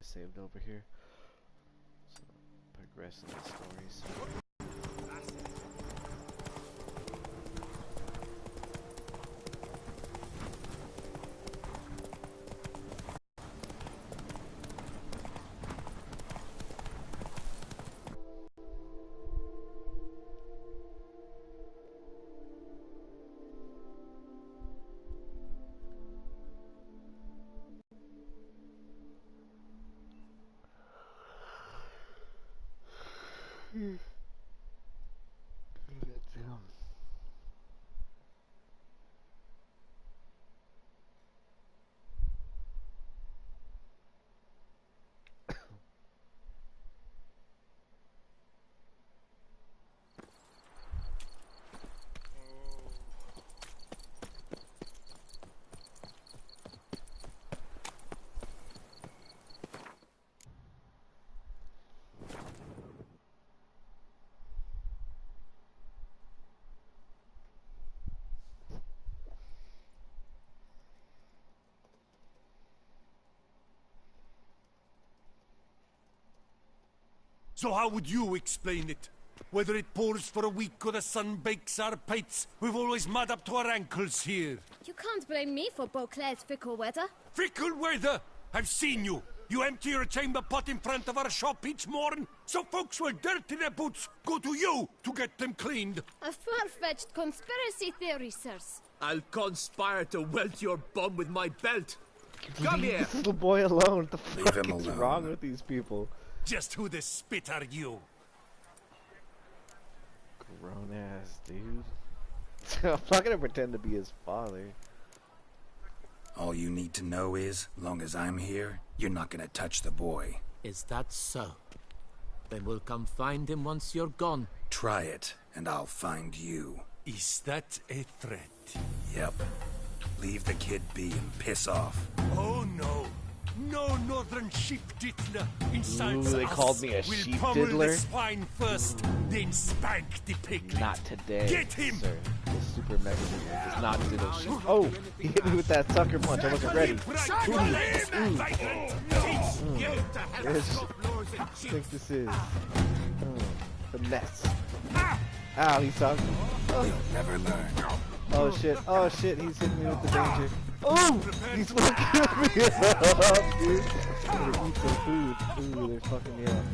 Saved over here. So progressing the stories. So how would you explain it? Whether it pours for a week or the sun bakes our pates, we've always mud up to our ankles here. You can't blame me for Beauclair's fickle weather. Fickle weather? I've seen you. You empty your chamber pot in front of our shop each morn, so folks will dirty their boots go to you to get them cleaned. A far-fetched conspiracy theory, sirs. I'll conspire to welt your bum with my belt. Come Leave here. this little boy alone. What the Leave fuck him is alone. wrong with these people? Just who the spit are you? Grown ass dude. I'm not gonna pretend to be his father. All you need to know is, long as I'm here, you're not gonna touch the boy. Is that so? Then we'll come find him once you're gone. Try it, and I'll find you. Is that a threat? Yep. Leave the kid be and piss off. Oh no. No northern sheep diddler inside Ooh, they us. called me a We'll sheep pummel diddler? the swine first, then spank the piglet. Not today. Get him! Sir. The super mega diddler does not diddle shit. Oh, he hit me with that sucker punch. I wasn't ready. I think this is finesse. Ow, he's talking. You'll never learn. Oh shit, oh shit, he's hitting me with the danger. Oh! He's fucking me up, dude. I'm gonna eat some food. Ooh, they're fucking me up.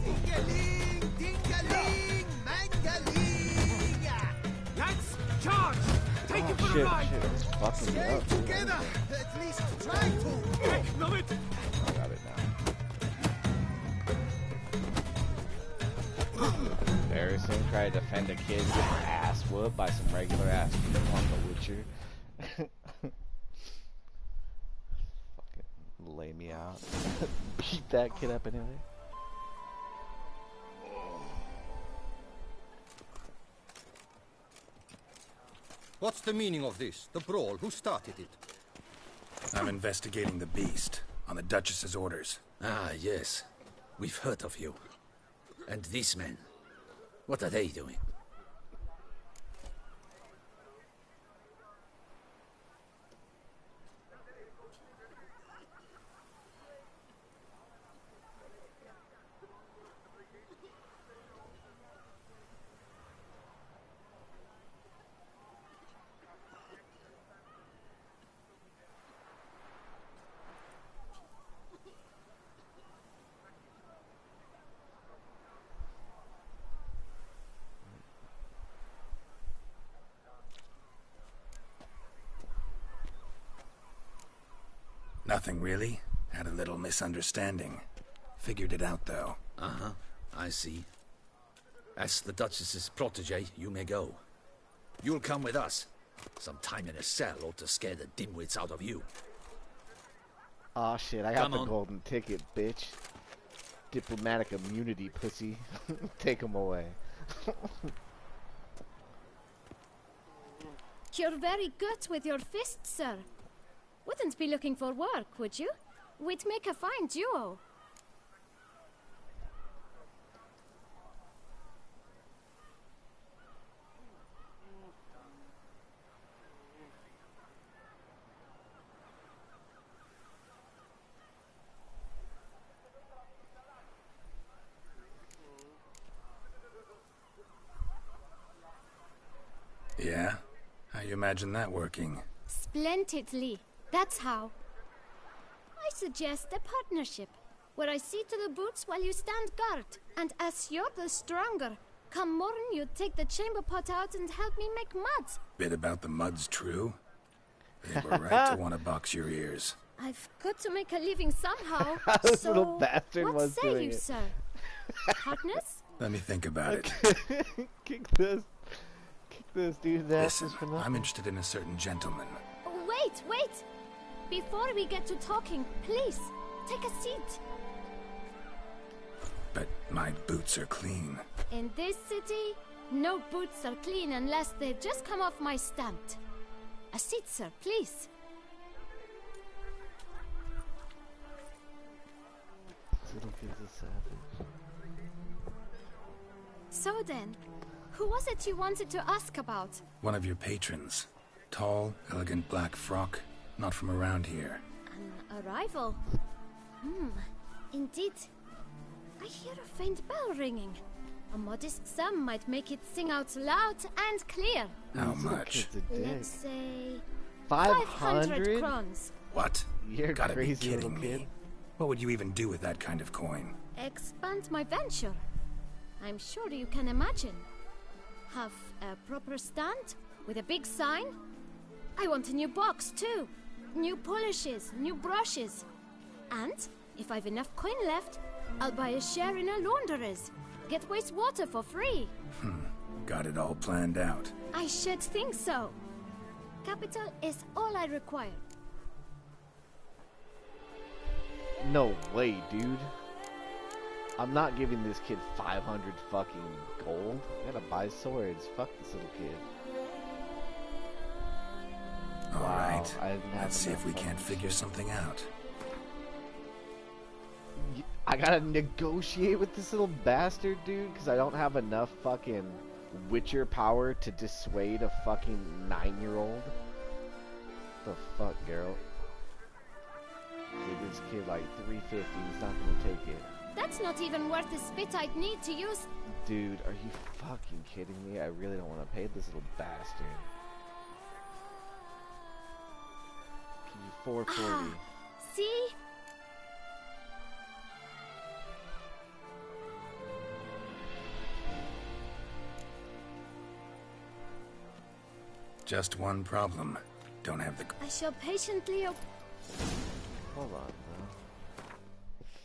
Ding-a-ling, ding-a-ling, mang-a-ling. Let's charge! Take it for Shit, a ride! shit, it's fucking me Stay up, dude. together, at least try to. Heck of it! I got it now. Embarrassing, try to defend a kid, get her ass whooped by some regular ass people on The Witcher. Fucking lay me out. Beat that kid up anyway. What's the meaning of this? The brawl? Who started it? I'm investigating the beast, on the Duchess's orders. Ah, yes. We've heard of you. And these men, what are they doing? Nothing really. Had a little misunderstanding. Figured it out, though. Uh-huh, I see. As the Duchess's protege, you may go. You'll come with us. Some time in a cell ought to scare the dimwits out of you. Aw shit, I got Come the on. golden ticket, bitch. Diplomatic immunity, pussy. Take him away. You're very good with your fists, sir. Wouldn't be looking for work, would you? We'd make a fine duo. Yeah? How you imagine that working? Splendidly. That's how. I suggest a partnership, where I see to the boots while you stand guard. And as you're the stronger, come morn you take the chamber pot out and help me make mud. Bit about the mud's true? They were right to want to box your ears. I've got to make a living somehow. This So, little bastard what was say doing you, it. sir? Partners? Let me think about it. Kick this. Kick this, dude. That's Listen, just for nothing. I'm interested in a certain gentleman. Wait, wait! Before we get to talking, please, take a seat. But my boots are clean. In this city, no boots are clean unless they just come off my stamp. A seat, sir, please. This little kid's a savage. So then, who was it you wanted to ask about? One of your patrons. Tall, elegant black frock. Not from around here. An arrival? Indeed. I hear a faint bell ringing. A modest sum might make it sing out loud and clear. How This little much? kid's a dick. Let's say 500? crowns. What? You're Gotta be crazy little kidding kid. me. What would you even do with that kind of coin? Expand my venture. I'm sure you can imagine. Have a proper stand with a big sign. I want a new box too. New polishes, new brushes. And if I've enough coin left, I'll buy a share in a launderer's. Get wastewater for free. Got it all planned out. I should think so. Capital is all I require. No way, dude. I'm not giving this kid 500 fucking gold. I gotta buy swords. Fuck this little kid. All Wow, right. I didn't have Let's see if we enough can't fucking figure shit. something out. I gotta negotiate with this little bastard, dude, because I don't have enough fucking Witcher power to dissuade a fucking 9-year-old. The fuck, Geralt? Give this kid like 350. He's not gonna take it. That's not even worth the spit I'd need to use. Dude, are you fucking kidding me? I really don't want to pay this little bastard. Give me 440. See? Just one problem. Don't have the... I shall patiently Hold on, bro.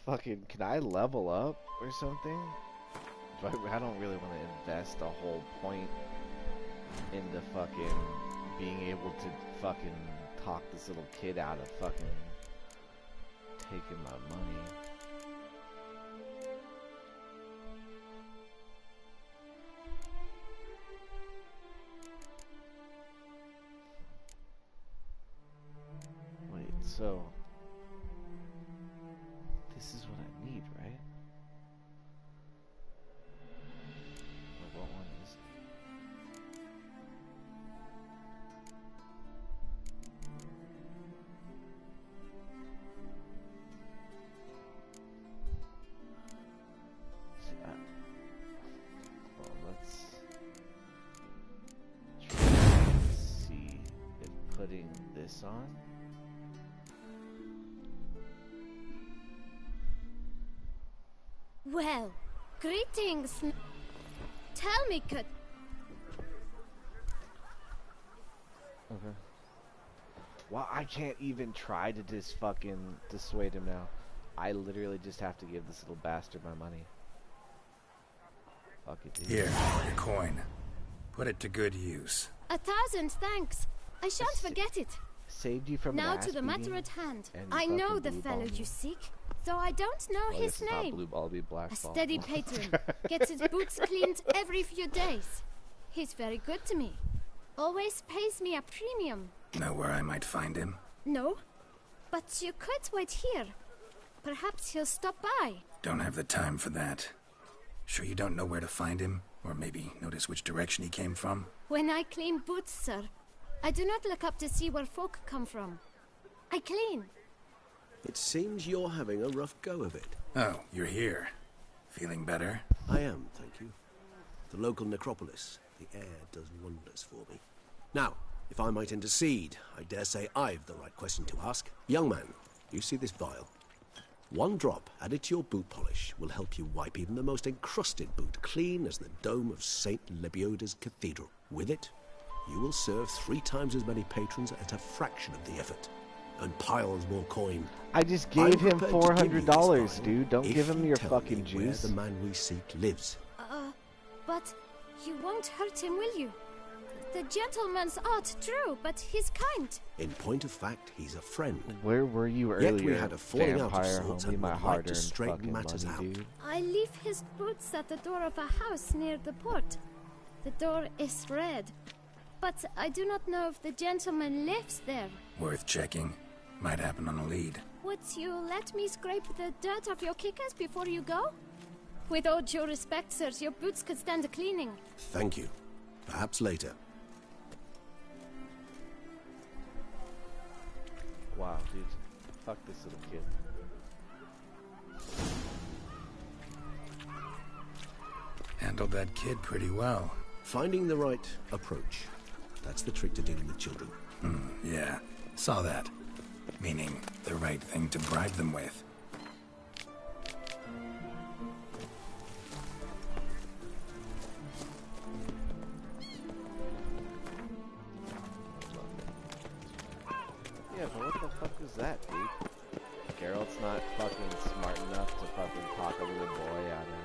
Fucking, can I level up or something? I don't really want to invest a whole point into fucking being able to fucking talk this little kid out of fucking taking my money. Wait, so this is what I need, right? Or what one is it? See, well, let's try and see if putting this on. Well, greetings. Tell me, could Okay. Well, I can't even try to just fucking dissuade him now. I literally just have to give this little bastard my money. Fuck it, dude. Here, your coin. Put it to good use. 1,000 thanks. I shan't That's it. forget it. Saved you from Now an ass to the matter beating, at hand. and I fucking know the blue fellow ball me. you seek, though I don't know Well, his this is not name. blue ball, it'll be black A ball. steady patron. Gets his boots cleaned every few days. He's very good to me. Always pays me a premium. Know where I might find him? No, but you could wait here. Perhaps he'll stop by. Don't have the time for that. Sure you don't know where to find him? Or maybe notice which direction he came from? When I clean boots, sir, I do not look up to see where folk come from. I clean. It seems you're having a rough go of it. Oh, you're here. Feeling better? I am, thank you. The local necropolis. The air does wonders for me. Now, if I might intercede, I dare say I've the right question to ask. Young man, you see this vial? One drop added to your boot polish will help you wipe even the most encrusted boot clean as the dome of St. Lebioda's Cathedral. With it, you will serve 3 times as many patrons at a fraction of the effort. And piles more coin. I just gave him $400, dude. Don't give him your fucking where juice. the man we seek lives. But you won't hurt him, will you? The gentleman's art, true, but he's kind. In point of fact, he's a friend. Where were you earlier? Yet we had a falling out of vampire sorts homie, and my would like to hard-earned straighten fucking matters money, out. dude. I leave his boots at the door of a house near the port. The door is red. But I do not know if the gentleman lives there. Worth checking. Might happen on a lead. Would you let me scrape the dirt off your kickers before you go? With all due respect, sirs, your boots could stand a cleaning. Thank you. Perhaps later. Wow, dude. Fuck this little kid. Handled that kid pretty well. Finding the right approach. That's the trick to dealing with children. Yeah, saw that. Meaning, the right thing to bribe them with. Yeah, but what the fuck was that, dude? Geralt's not fucking smart enough to fucking talk a little boy out of money.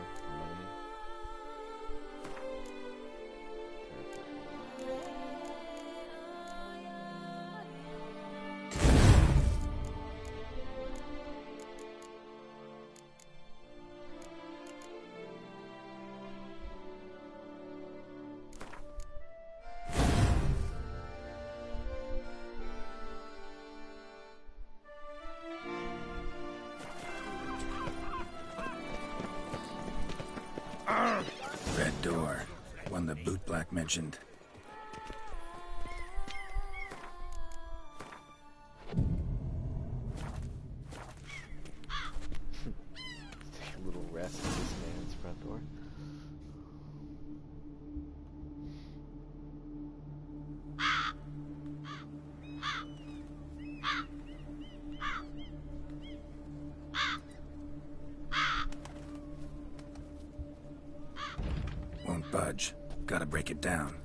Red door. One the boot black mentioned. Take a little rest at this man's front door. Won't budge. Gotta break it down.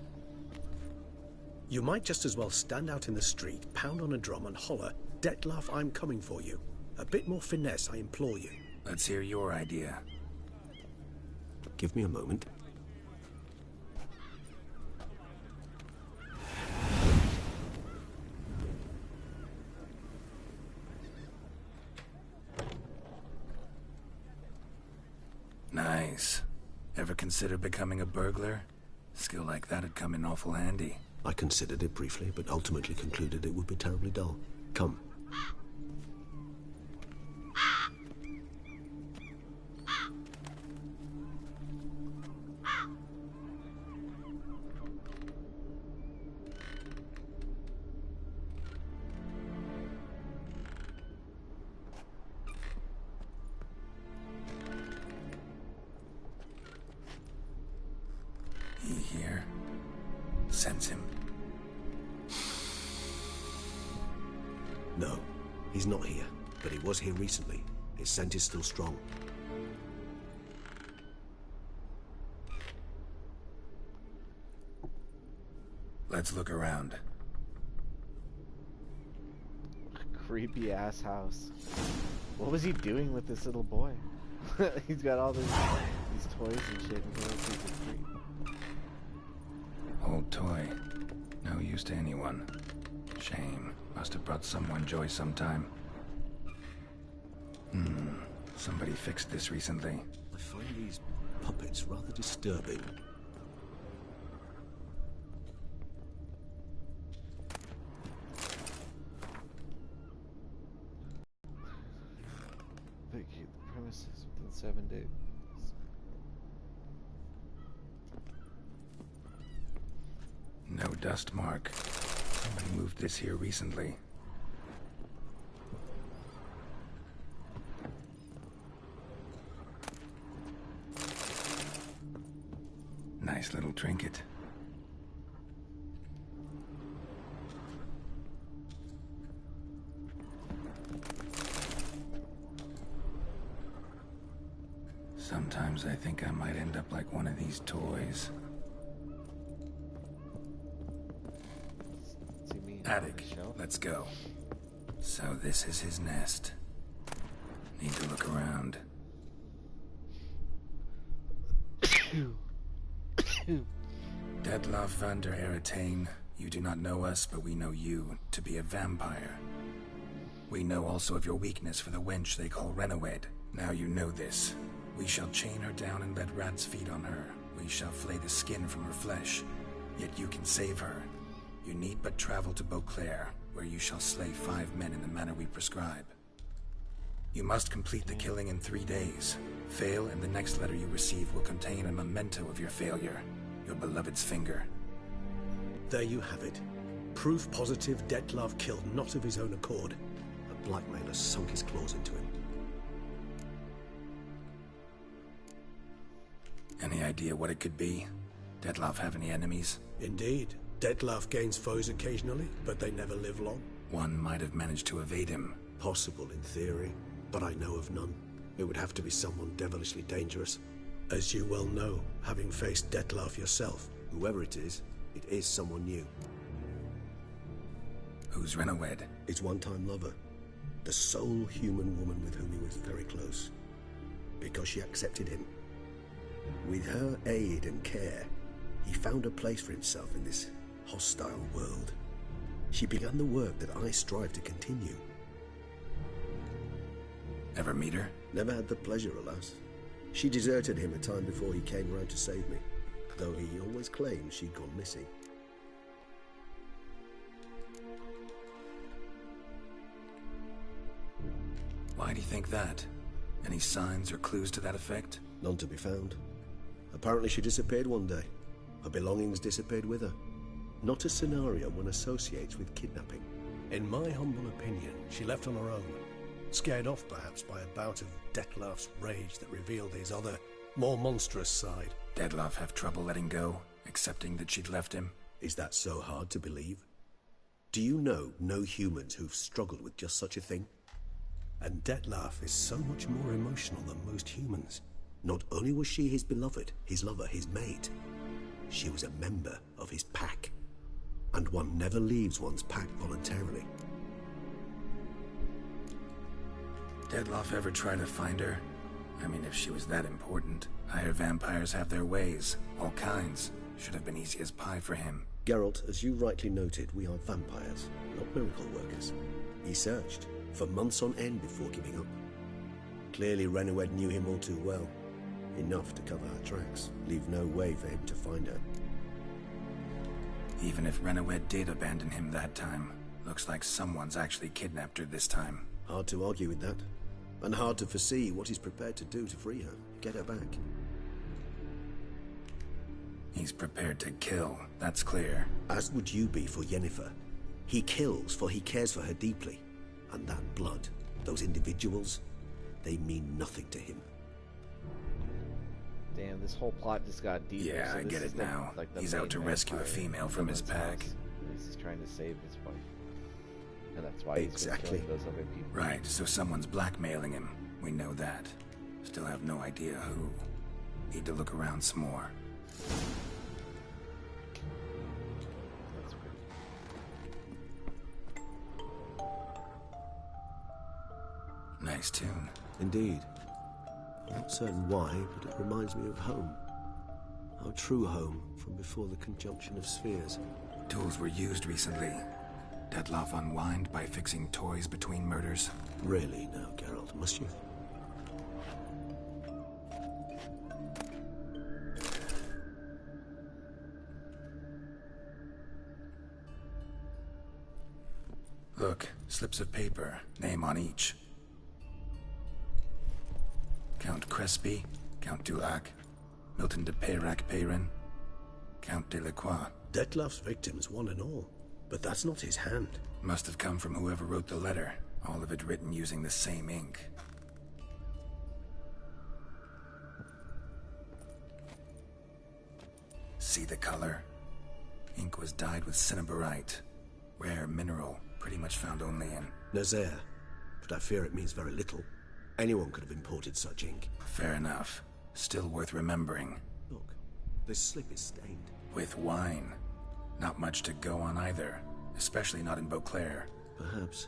You might just as well stand out in the street, pound on a drum and holler, "Detlef, I'm coming for you." A bit more finesse, I implore you. Let's hear your idea. Give me a moment. Nice. Ever consider becoming a burglar? Skill like that'd come in awful handy. I considered it briefly, but ultimately concluded it would be terribly dull. Come. He here? Sense him. No, he's not here, but he was here recently. His scent is still strong. Let's look around. Creepy ass house. What was he doing with this little boy? He's got all these toys and shit, and he looks like a creep. Old toy. No use to anyone. Shame. Must have brought someone joy sometime. Somebody fixed this recently. I find these puppets rather disturbing. Vacate the premises within 7 days. No dust mark. Somebody moved this here recently. Nice little trinket. Sometimes I think I might end up like one of these toys. See me on Attic, the shelf? let's go. So this is his nest. Need to look around. Detloff van der Eretain, you do not know us, but we know you to be a vampire. We know also of your weakness for the wench they call Renawed. Now you know this. We shall chain her down and let rats feed on her. We shall flay the skin from her flesh. Yet you can save her. You need but travel to Beauclair, where you shall slay 5 men in the manner we prescribe. You must complete the killing in 3 days. Fail, and the next letter you receive will contain a memento of your failure. Your beloved's finger. There you have it. Proof positive Detlav killed not of his own accord. A blackmailer sunk his claws into him. Any idea what it could be? Detloff have any enemies? Indeed. Detlav gains foes occasionally, but they never live long. One might have managed to evade him. Possible in theory, but I know of none. It would have to be someone devilishly dangerous. As you well know, having faced Detlav yourself, whoever it is someone new. Who's Renawed? His one-time lover. The sole human woman with whom he was very close. Because she accepted him. With her aid and care, he found a place for himself in this hostile world. She began the work that I strive to continue. Ever meet her? Never had the pleasure, alas. She deserted him a time before he came round to save me, though he always claimed she'd gone missing. Why do you think that? Any signs or clues to that effect? None to be found. Apparently she disappeared one day. Her belongings disappeared with her. Not a scenario one associates with kidnapping. In my humble opinion, she left on her own. Scared off, perhaps, by a bout of Detlav's rage that revealed his other, more monstrous side. Detloff have trouble letting go, accepting that she'd left him? Is that so hard to believe? Do you know no humans who've struggled with just such a thing? And Detlav is so much more emotional than most humans. Not only was she his beloved, his lover, his mate, she was a member of his pack. And one never leaves one's pack voluntarily. Detloff ever try to find her? I mean, if she was that important. Higher vampires have their ways, all kinds. Should have been easy as pie for him. Geralt, as you rightly noted, we are vampires, not miracle workers. He searched for months on end before giving up. Clearly Renawed knew him all too well. Enough to cover her tracks, leave no way for him to find her. Even if Renawed did abandon him that time, looks like someone's actually kidnapped her this time. Hard to argue with that. And hard to foresee what he's prepared to do to free her, get her back. He's prepared to kill, that's clear. As would you be for Yennefer. He kills for he cares for her deeply. And that blood, those individuals, they mean nothing to him. Damn, this whole plot just got deeper. Yeah, so I this get is it the- now. like the He's out main to rescue a vampire female from his villain's pack. house. He's trying to save his wife. And that's why he's been Exactly. killing those other people. Right, so someone's blackmailing him. We know that. Still have no idea who. Need to look around some more. That's pretty. Nice tune. Indeed. I'm not certain why, but it reminds me of home. Our true home from before the conjunction of spheres. Tools were used recently. Detloff unwind by fixing toys between murders. Really now, Geralt, must you? Look, slips of paper, name on each. Count Crespi, Count Dulac, Milton de Peyrac-Peyrin, Count Delacroix. Detlav's victims, one and all. But that's not his hand. Must have come from whoever wrote the letter. All of it written using the same ink. See the color? Ink was dyed with cinnabarite. Rare mineral, pretty much found only in... Nazaire. But I fear it means very little. Anyone could have imported such ink. Fair enough. Still worth remembering. Look, this slip is stained. With wine. Not much to go on either. Especially not in Beauclair. Perhaps.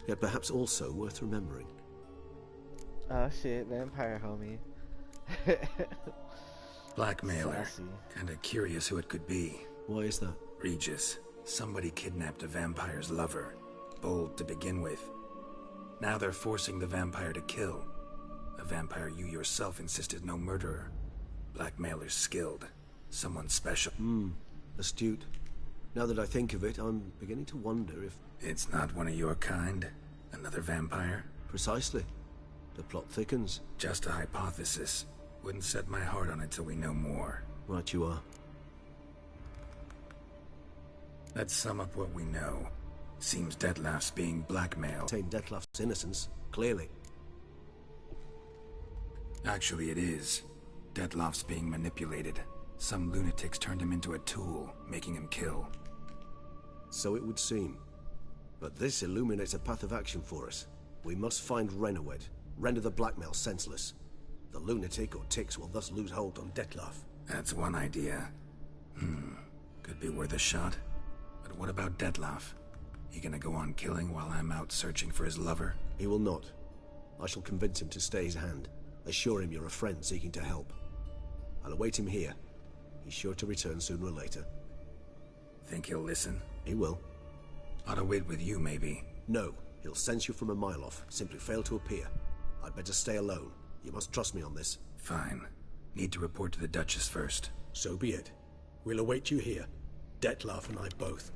Yet perhaps also worth remembering. Oh shit, vampire homie. Blackmailer. Sassy. Kinda curious who it could be. Why is that? Regis. Somebody kidnapped a vampire's lover. Bold to begin with. Now they're forcing the vampire to kill. A vampire you yourself insisted no murderer. Blackmailer's skilled. Someone special. Astute. Now that I think of it, I'm beginning to wonder if... It's not one of your kind? Another vampire? Precisely. The plot thickens. Just a hypothesis. Wouldn't set my heart on it till we know more. Right you are. Let's sum up what we know. Seems Detlef's being blackmailed. Maintain Detlef's innocence, clearly. Actually, it is. Detlef's being manipulated. Some lunatics turned him into a tool, making him kill. So it would seem. But this illuminates a path of action for us. We must find Renowed, render the blackmail senseless. The lunatic or ticks will thus lose hold on Detlef. That's one idea. Could be worth a shot. But what about Detlef? He gonna go on killing while I'm out searching for his lover? He will not. I shall convince him to stay his hand. Assure him you're a friend seeking to help. I'll await him here. He's sure to return sooner or later. Think he'll listen? He will. Ought to wait with you, maybe. No, he'll sense you from a mile off. Simply fail to appear. I'd better stay alone. You must trust me on this. Fine. Need to report to the Duchess first. So be it. We'll await you here. Detlef and I both.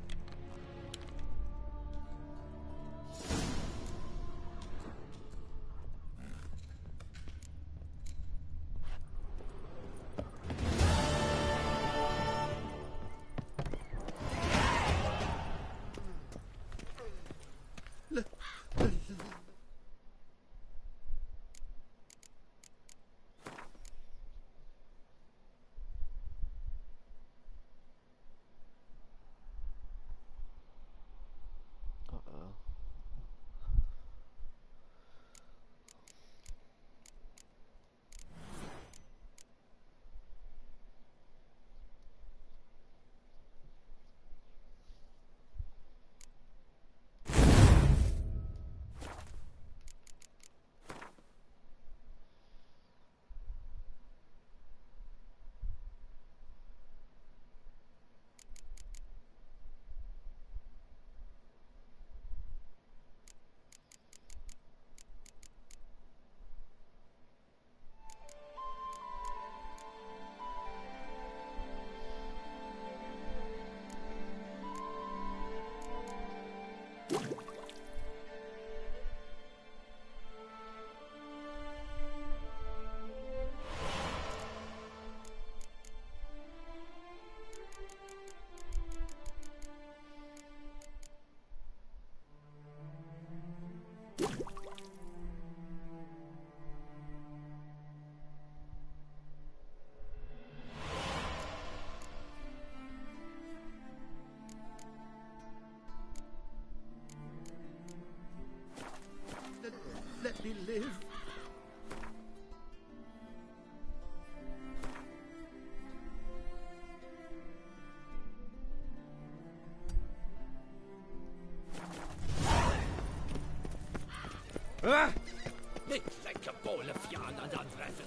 Let me live. Niet lekker bolen fjaan aan dat treffen.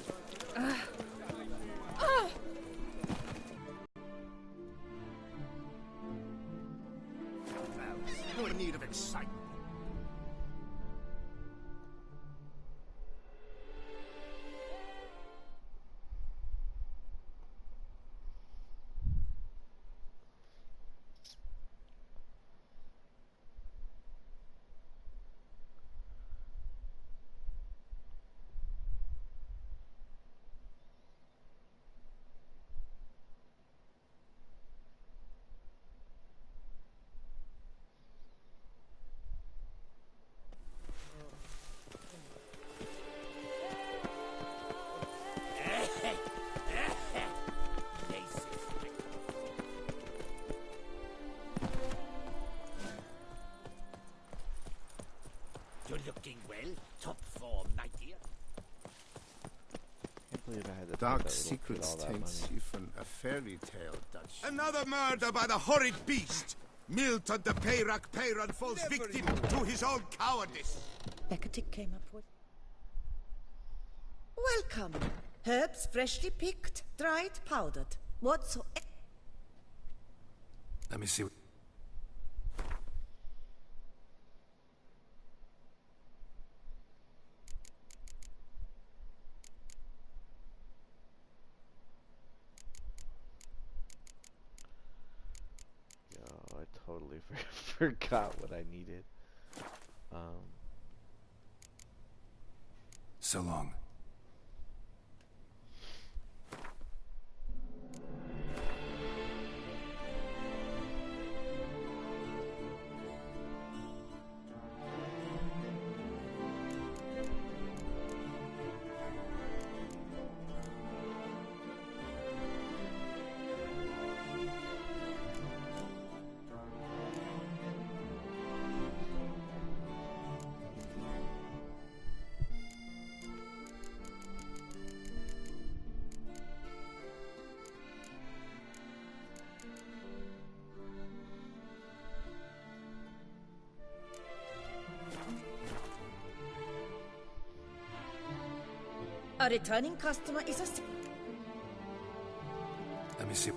No need of excitement. You're looking well. Top form, my dear. believe I had to pay Dark that little kid secrets all that taint money. siphon a fairy tale, Dutch. Another murder by the horrid beast! Milton the Peyrak Peyron falls victim to his own cowardice. Becketic came up with... Welcome. Herbs freshly picked, dried, powdered. Whatsoever. Let me see. Yo, I totally forgot what I needed. So long. A returning customer is a... Let me see.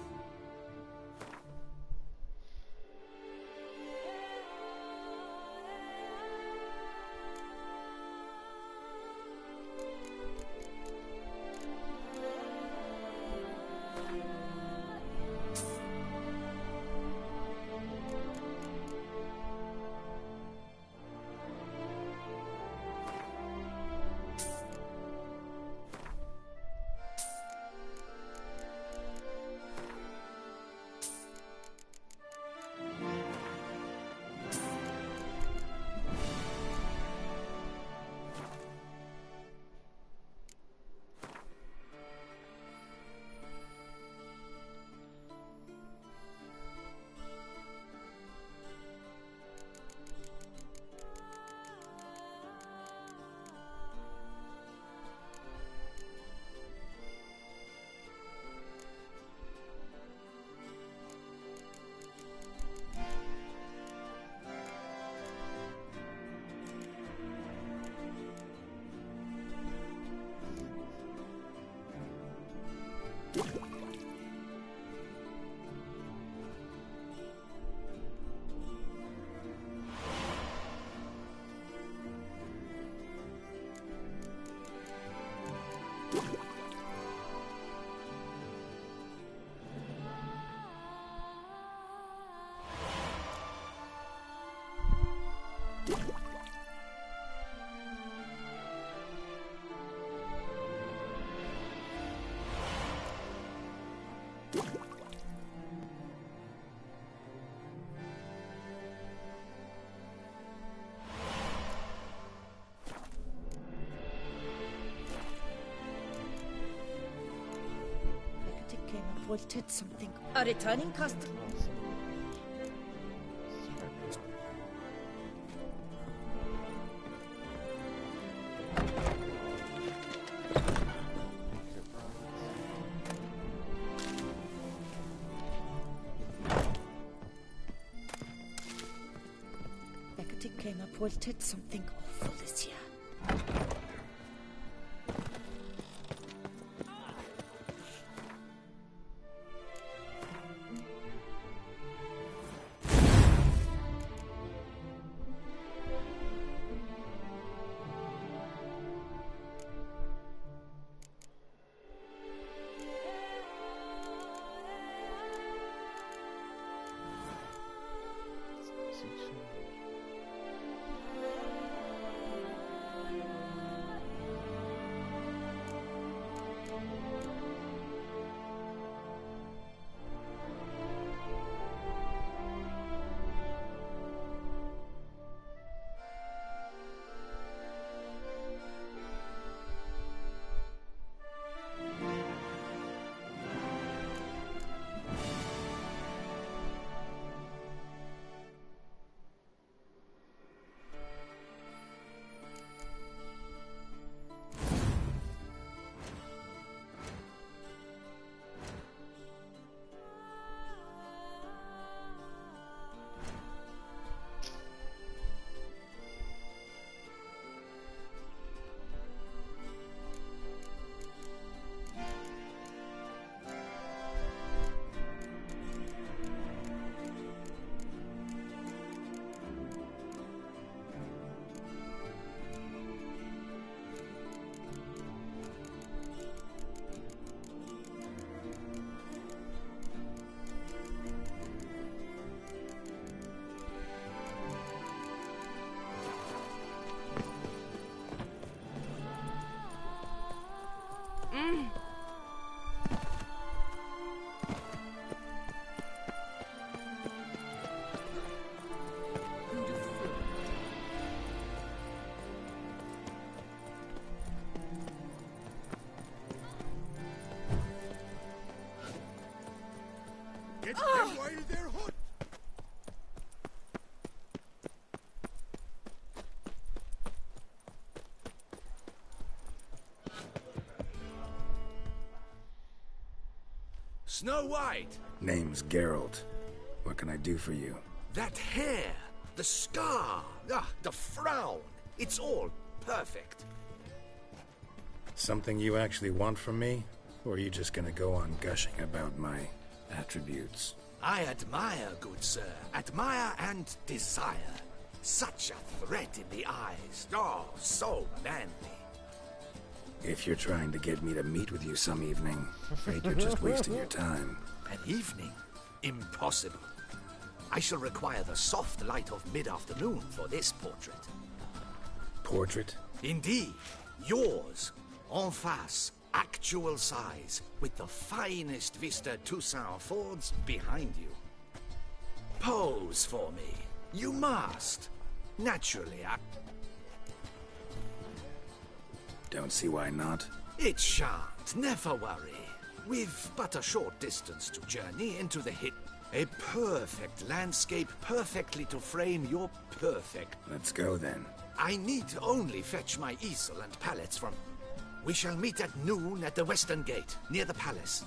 Becketic came up with something. A returning customer... Becketic came up with something awful this year. Snow White. Name's Geralt. What can I do for you? That hair, the scar, the frown. It's all perfect. Something you actually want from me? Or are you just gonna go on gushing about my attributes? I admire, good sir. Admire and desire. Such a threat in the eyes. Oh, so manly. If you're trying to get me to meet with you some evening, afraid you're just wasting your time. An evening? Impossible. I shall require the soft light of mid-afternoon for this portrait. Portrait? Indeed. Yours. En face. Actual size. With the finest Vista Toussaint affords behind you. Pose for me. You must. Naturally, Don't see why not. It shan't. Never worry. We've but a short distance to journey into the hit. A perfect landscape perfectly to frame your perfect. Let's go then. I need only fetch my easel and pallets from... We shall meet at noon at the western gate, near the palace.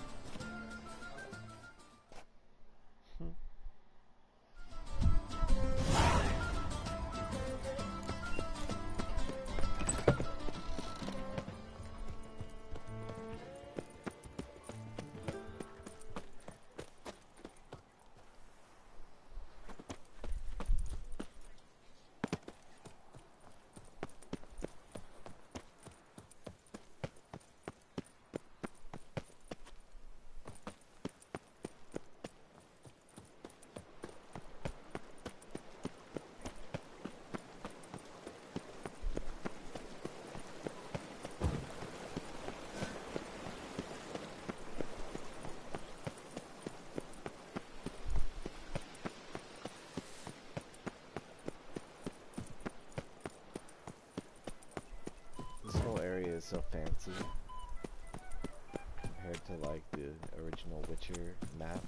So fancy compared to like the original Witcher map.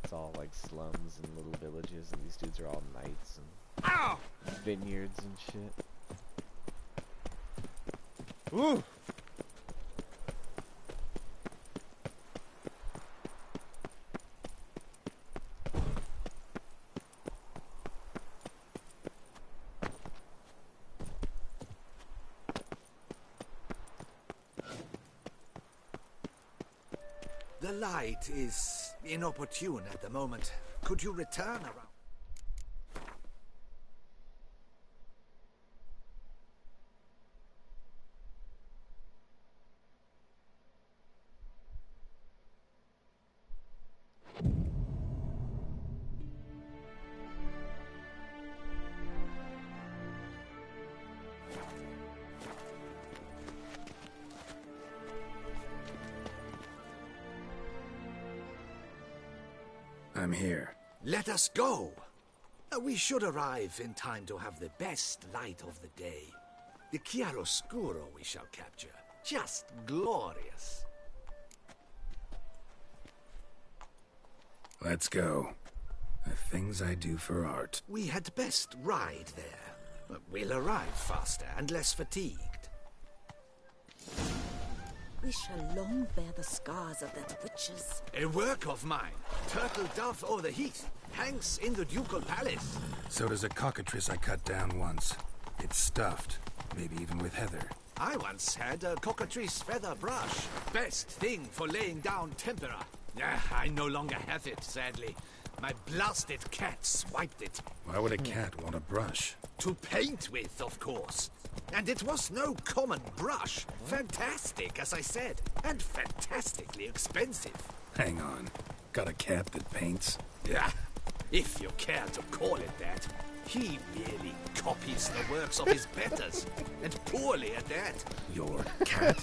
It's all like slums and little villages, and these dudes are all knights and vineyards and shit. Ooh. The light is inopportune at the moment. Could you return around? I'm here. Let us go. We should arrive in time to have the best light of the day. The chiaroscuro we shall capture. Just glorious. Let's go. The things I do for art. We had best ride there. We'll arrive faster and less fatigued. We shall long bear the scars of that witch's. A work of mine. Turtle dove o'er the heath. Hangs in the ducal palace. So does a cockatrice I cut down once. It's stuffed. Maybe even with heather. I once had a cockatrice feather brush. Best thing for laying down tempera. I no longer have it, sadly. My blasted cat swiped it. Why would a cat want a brush? To paint with, of course. And it was no common brush. Fantastic, as I said. And fantastically expensive. Hang on. Got a cat that paints? Yeah, if you care to call it that. He merely copies the works of his betters. And poorly at that. Your cat?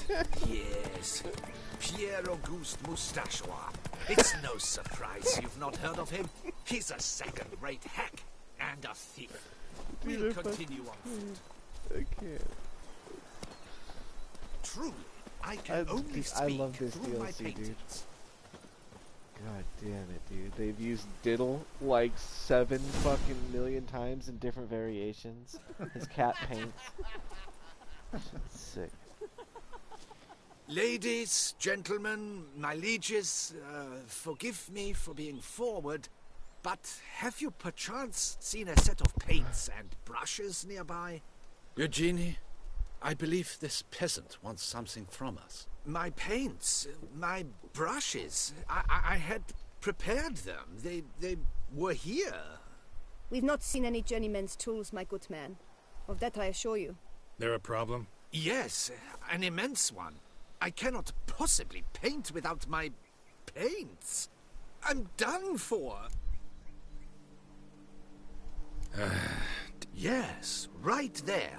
Yes. Pierre Auguste Moustachois. It's no surprise you've not heard of him. He's a second-rate hack and a thief. We'll continue on foot. I can't. Truly, I can only speak I love this through my DLC, paintings. dude. God damn it, dude. They've used diddle like 7 fucking million times in different variations. His cat paints. Shit's sick. Ladies, gentlemen, my lieges, forgive me for being forward, but have you perchance seen a set of paints and brushes nearby? Eugenie, I believe this peasant wants something from us. My paints, my brushes, I had prepared them. They were here. We've not seen any journeyman's tools, my good man. Of that I assure you. There a problem? Yes, an immense one. I cannot possibly paint without my paints. I'm done for. Yes, right there.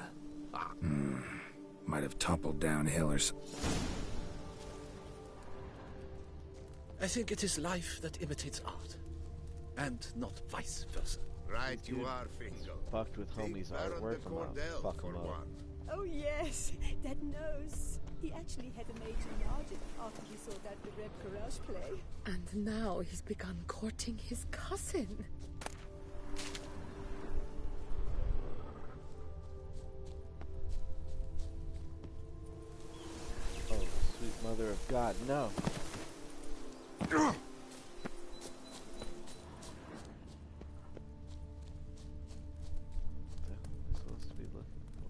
Might have toppled downhill or I think it is life that imitates art, and not vice versa. Right you are, Fingal. Fucked with homies artwork. I'm gonna fuck him up. Oh yes, that nose. He actually had a major margin after he saw that the Red Courage play. And now he's begun courting his cousin. Oh, sweet mother of God, no. Supposed to be looking for.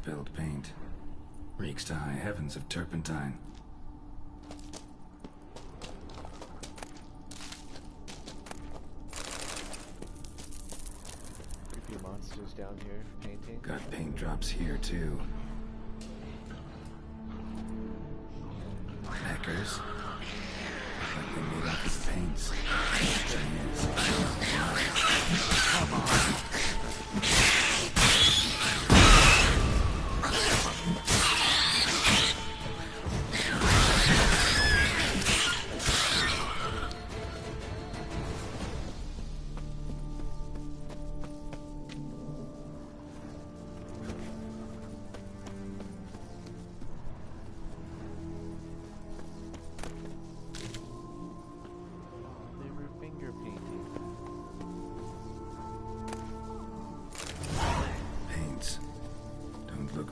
spilled paint. Reeks to high heavens of turpentine. Creepy monsters down here painting. Got paint drops here too. Hackers. Like they made off his paints. Come on.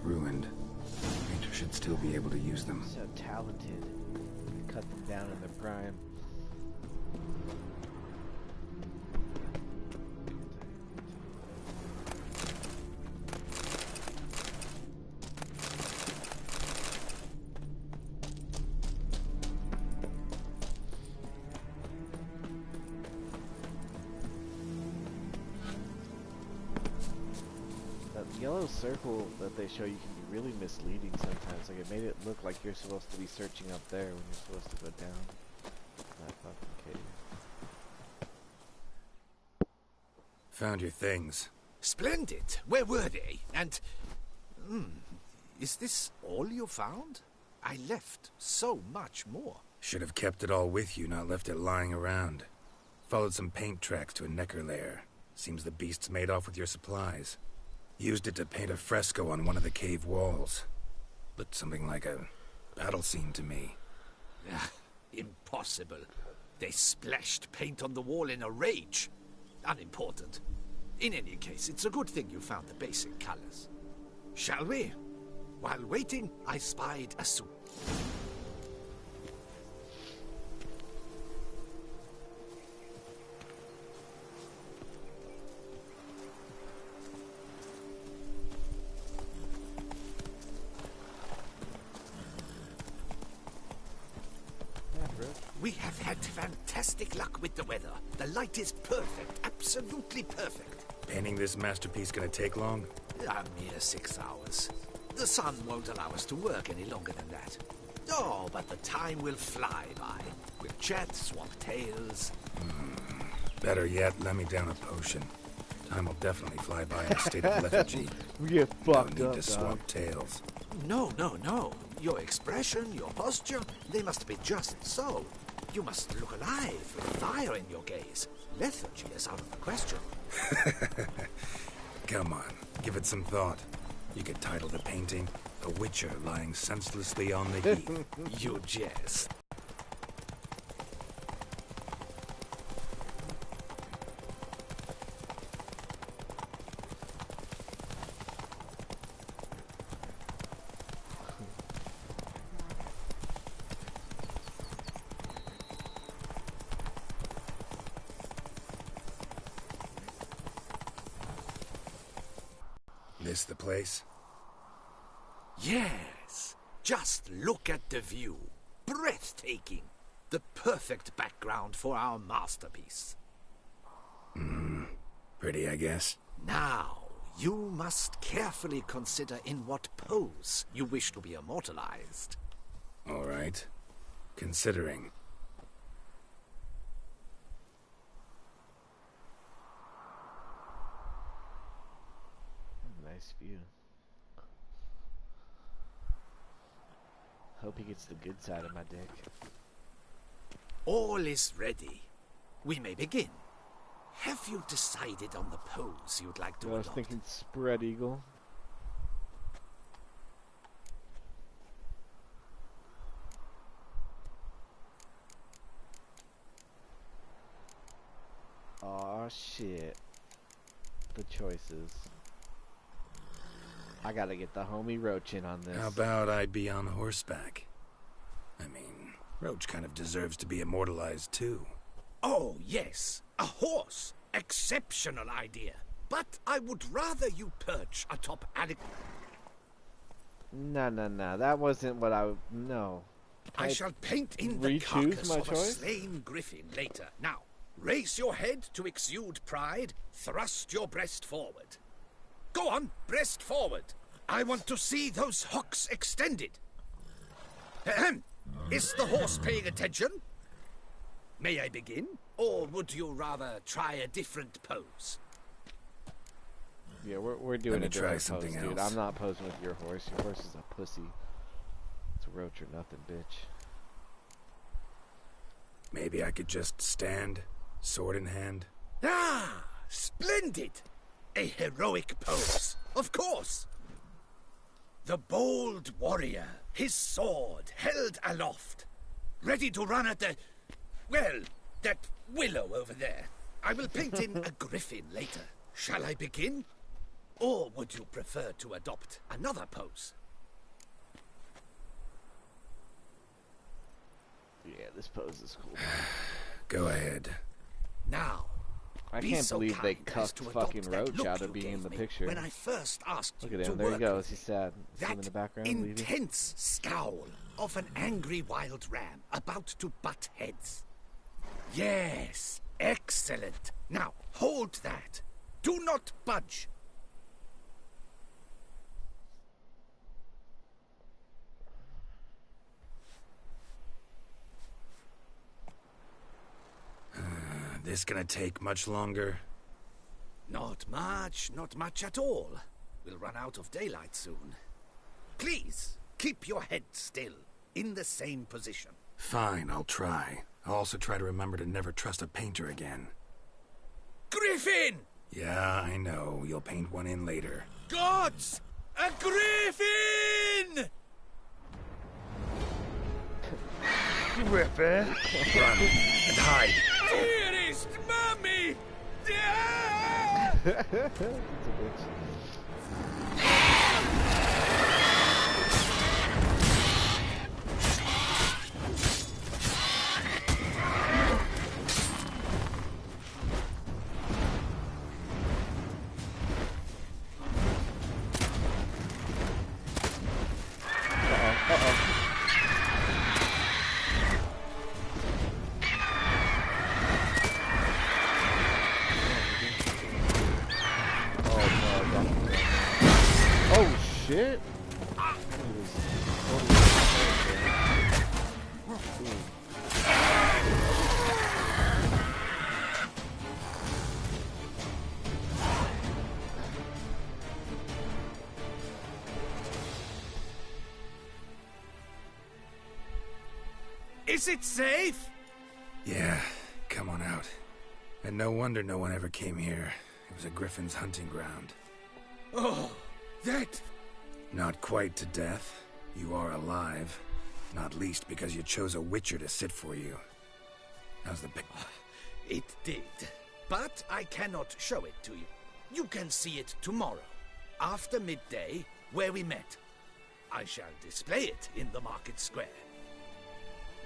Ruined. Painter should still be able to use them. So talented. Cut them down in their prime. Yellow circle that they show you can be really misleading sometimes. Like, it made it look like you're supposed to be searching up there when you're supposed to go down that fucking cave. Found your things. Splendid. Where were they? And is this all you found? I left so much more. Should have kept it all with you, not left it lying around. Followed some paint tracks to a necker lair. Seems the beast's made off with your supplies. Used it to paint a fresco on one of the cave walls. Looked something like a battle scene to me. Impossible. They splashed paint on the wall in a rage. Unimportant. In any case, it's a good thing you found the basic colors. Shall we? While waiting, I spied a suit. We have had fantastic luck with the weather. The light is perfect, absolutely perfect. Painting this masterpiece gonna take long? A mere 6 hours. The sun won't allow us to work any longer than that. Oh, but the time will fly by. We'll chat, swap tales. Better yet, let me down a potion. Time will definitely fly by in a state of lethargy. We get fucked no up, need to dog. swap tails. No, no, no. Your expression, your posture, they must be just so. You must look alive with fire in your gaze. Lethargy is out of the question. Come on, give it some thought. You could title the painting, A Witcher Lying Senselessly on the Heath. You jest. This the place? Yes. Just look at the view. Breathtaking. The perfect background for our masterpiece. Pretty, I guess. Now, you must carefully consider in what pose you wish to be immortalized. All right. Considering. Nice view. Hope he gets the good side of my dick. All is ready. We may begin. Have you decided on the pose you'd like to I was adopt? thinking spread eagle. Aw, shit. The choices. I gotta get the homie Roach in on this. How about I be on horseback? I mean, Roach kind of deserves to be immortalized too. Oh, yes. A horse. Exceptional idea. But I would rather you perch atop No. That wasn't what I... No. I shall paint in the re-choose carcass my of a choice? slain griffin later. Now, raise your head to exude pride. Thrust your breast forward. Go on, breast forward. I want to see those hocks extended. Ahem. Is the horse paying attention? May I begin? Or would you rather try a different pose? Yeah, we're doing Let me a try different something pose, dude. else. I'm not posing with your horse. Your horse is a pussy. It's a Roach or nothing, bitch. Maybe I could just stand, sword in hand. Ah, splendid! A heroic pose, of course. The bold warrior, his sword held aloft, ready to run at the... well, that willow over there. I will paint in a griffin later. Shall I begin? Or would you prefer to adopt another pose? Yeah, this pose is cool. Go ahead. Now, I be can't so believe they kind as cucked to fucking adopt that Roach look out you of being in gave the me picture. when I first asked Look you at to him. There he work goes. with He's sad. See him in that the background. leaving. intense scowl of an angry wild ram about to butt heads. Yes, excellent. Now, hold that. Do not budge. This gonna take much longer? Not much at all. We'll run out of daylight soon. Please, keep your head still, in the same position. Fine, I'll try. I'll also try to remember to never trust a painter again. Griffin! Yeah, I know. You'll paint one in later. Gods! A griffin! Griffin! Run and hide! Dearest mummy! It's a bitch. Oh shit! Is it safe? Yeah, come on out. And no wonder no one ever came here. It was a griffin's hunting ground. Oh, that... Not quite to death. You are alive. Not least because you chose a witcher to sit for you. How's the pic? It did. But I cannot show it to you. You can see it tomorrow, after midday, where we met. I shall display it in the market square.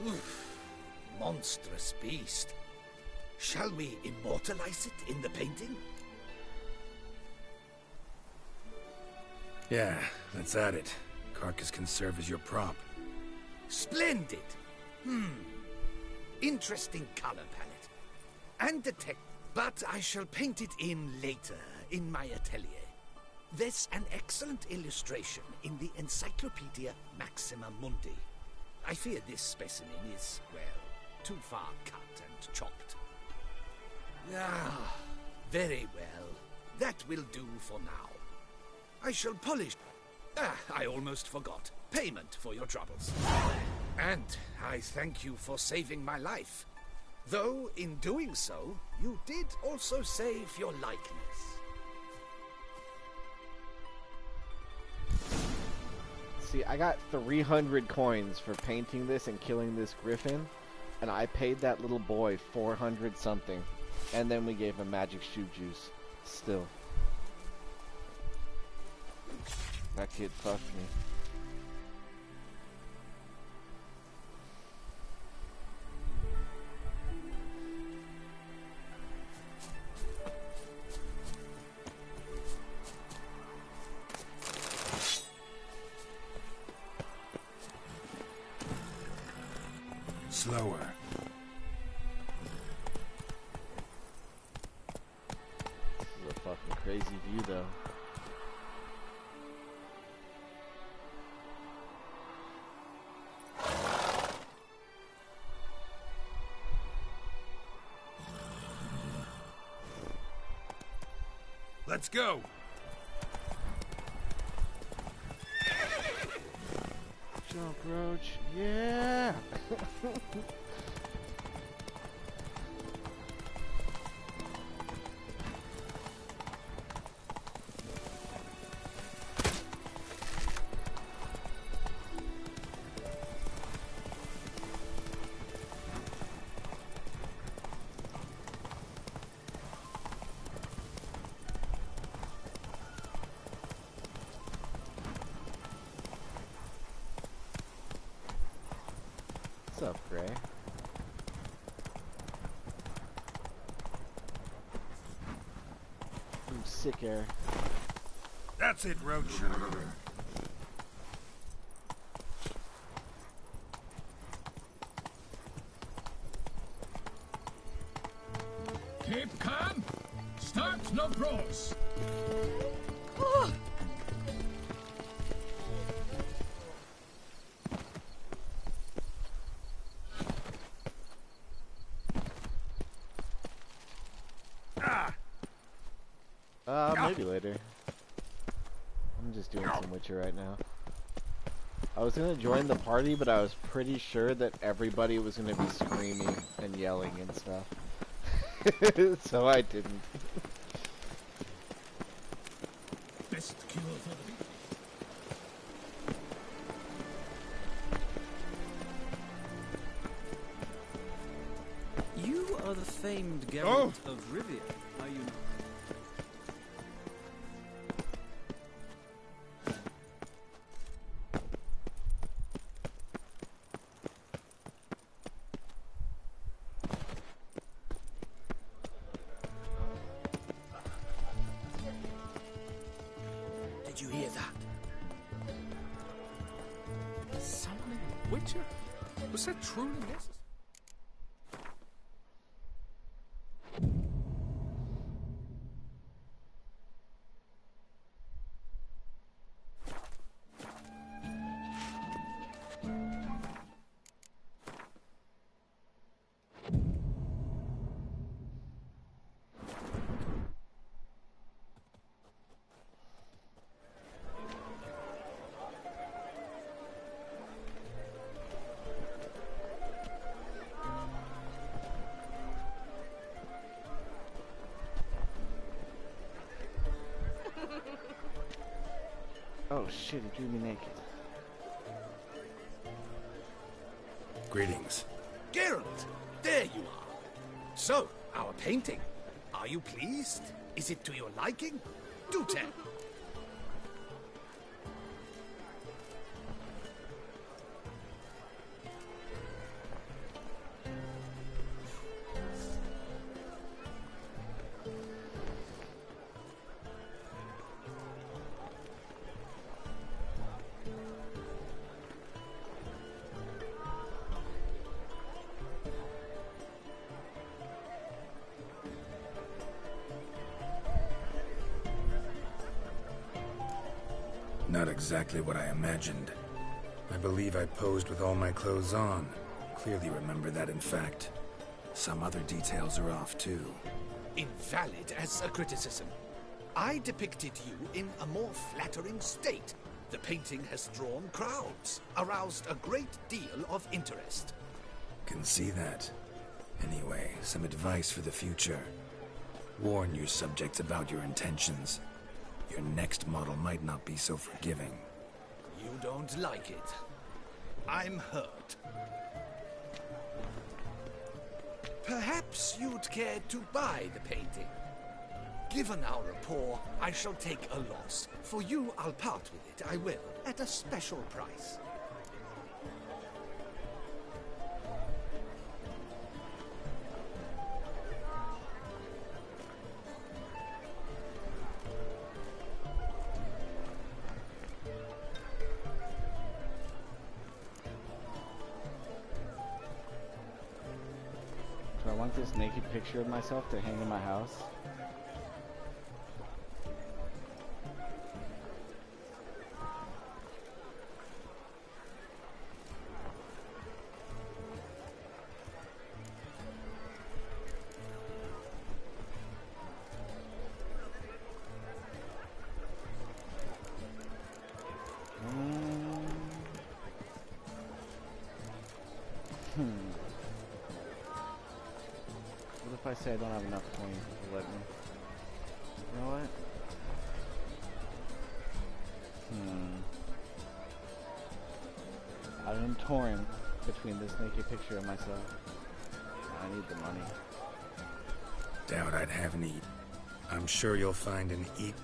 Oof, monstrous beast. Shall we immortalize it in the painting? Yeah, let's add it. Carcass can serve as your prop. Splendid! Interesting color palette. And the tech... But I shall paint it in later, in my atelier. There's an excellent illustration in the Encyclopedia Maxima Mundi. I fear this specimen is, well, too far cut and chopped. Ah, very well. That will do for now. I shall polish... I almost forgot. Payment for your troubles. And I thank you for saving my life. Though, in doing so, you did also save your likeness. See, I got 300 coins for painting this and killing this griffin, and I paid that little boy 400 something, and then we gave him magic shoe juice. Still. That kid fucked me. Slower. This is a fucking crazy view, though. Let's go. Jump, Roach. Yeah! What's up, Gray? I'm sick air. That's it, Roach. Keep calm. Start no brawls. Oh. Maybe later. I'm just doing some Witcher right now. I was gonna join the party, but I was pretty sure that everybody was gonna be screaming and yelling and stuff. So I didn't. Best cure for the You are the famed Geralt of Rivia, are you not? Did you hear that? Summoning a Witcher? Was that truly necessary? Oh shit, it drew me naked. Greetings. Geralt, there you are. So, our painting. Are you pleased? Is it to your liking? Do tell. Not exactly what I imagined. I believe I posed with all my clothes on. Clearly remember that, in fact. Some other details are off, too. Invalid as a criticism. I depicted you in a more flattering state. The painting has drawn crowds, aroused a great deal of interest. Can see that. Anyway, some advice for the future. Warn your subjects about your intentions. Your next model might not be so forgiving. You don't like it. I'm hurt. Perhaps you'd care to buy the painting. Given our rapport, I shall take a loss. For you, I'll part with it, I will, at a special price. Do I want this naked picture of myself to hang in my house? What if I say I don't have enough coins to let me? You know what? I am torn between this naked picture of myself. I need the money. Doubt I'd have an eat. I'm sure you'll find an eat.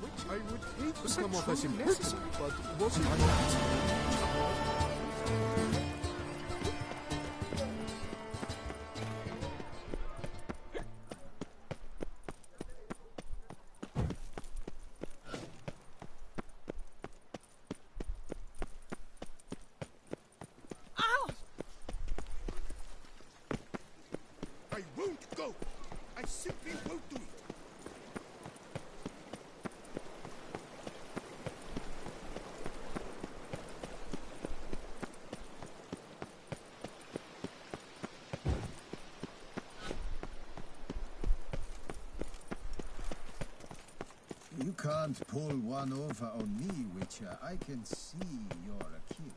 Which I would hate to come off as impertinent, but wasn't that? I won't go. I simply won't do it. You can't pull one over on me, Witcher. I can see you're a kid.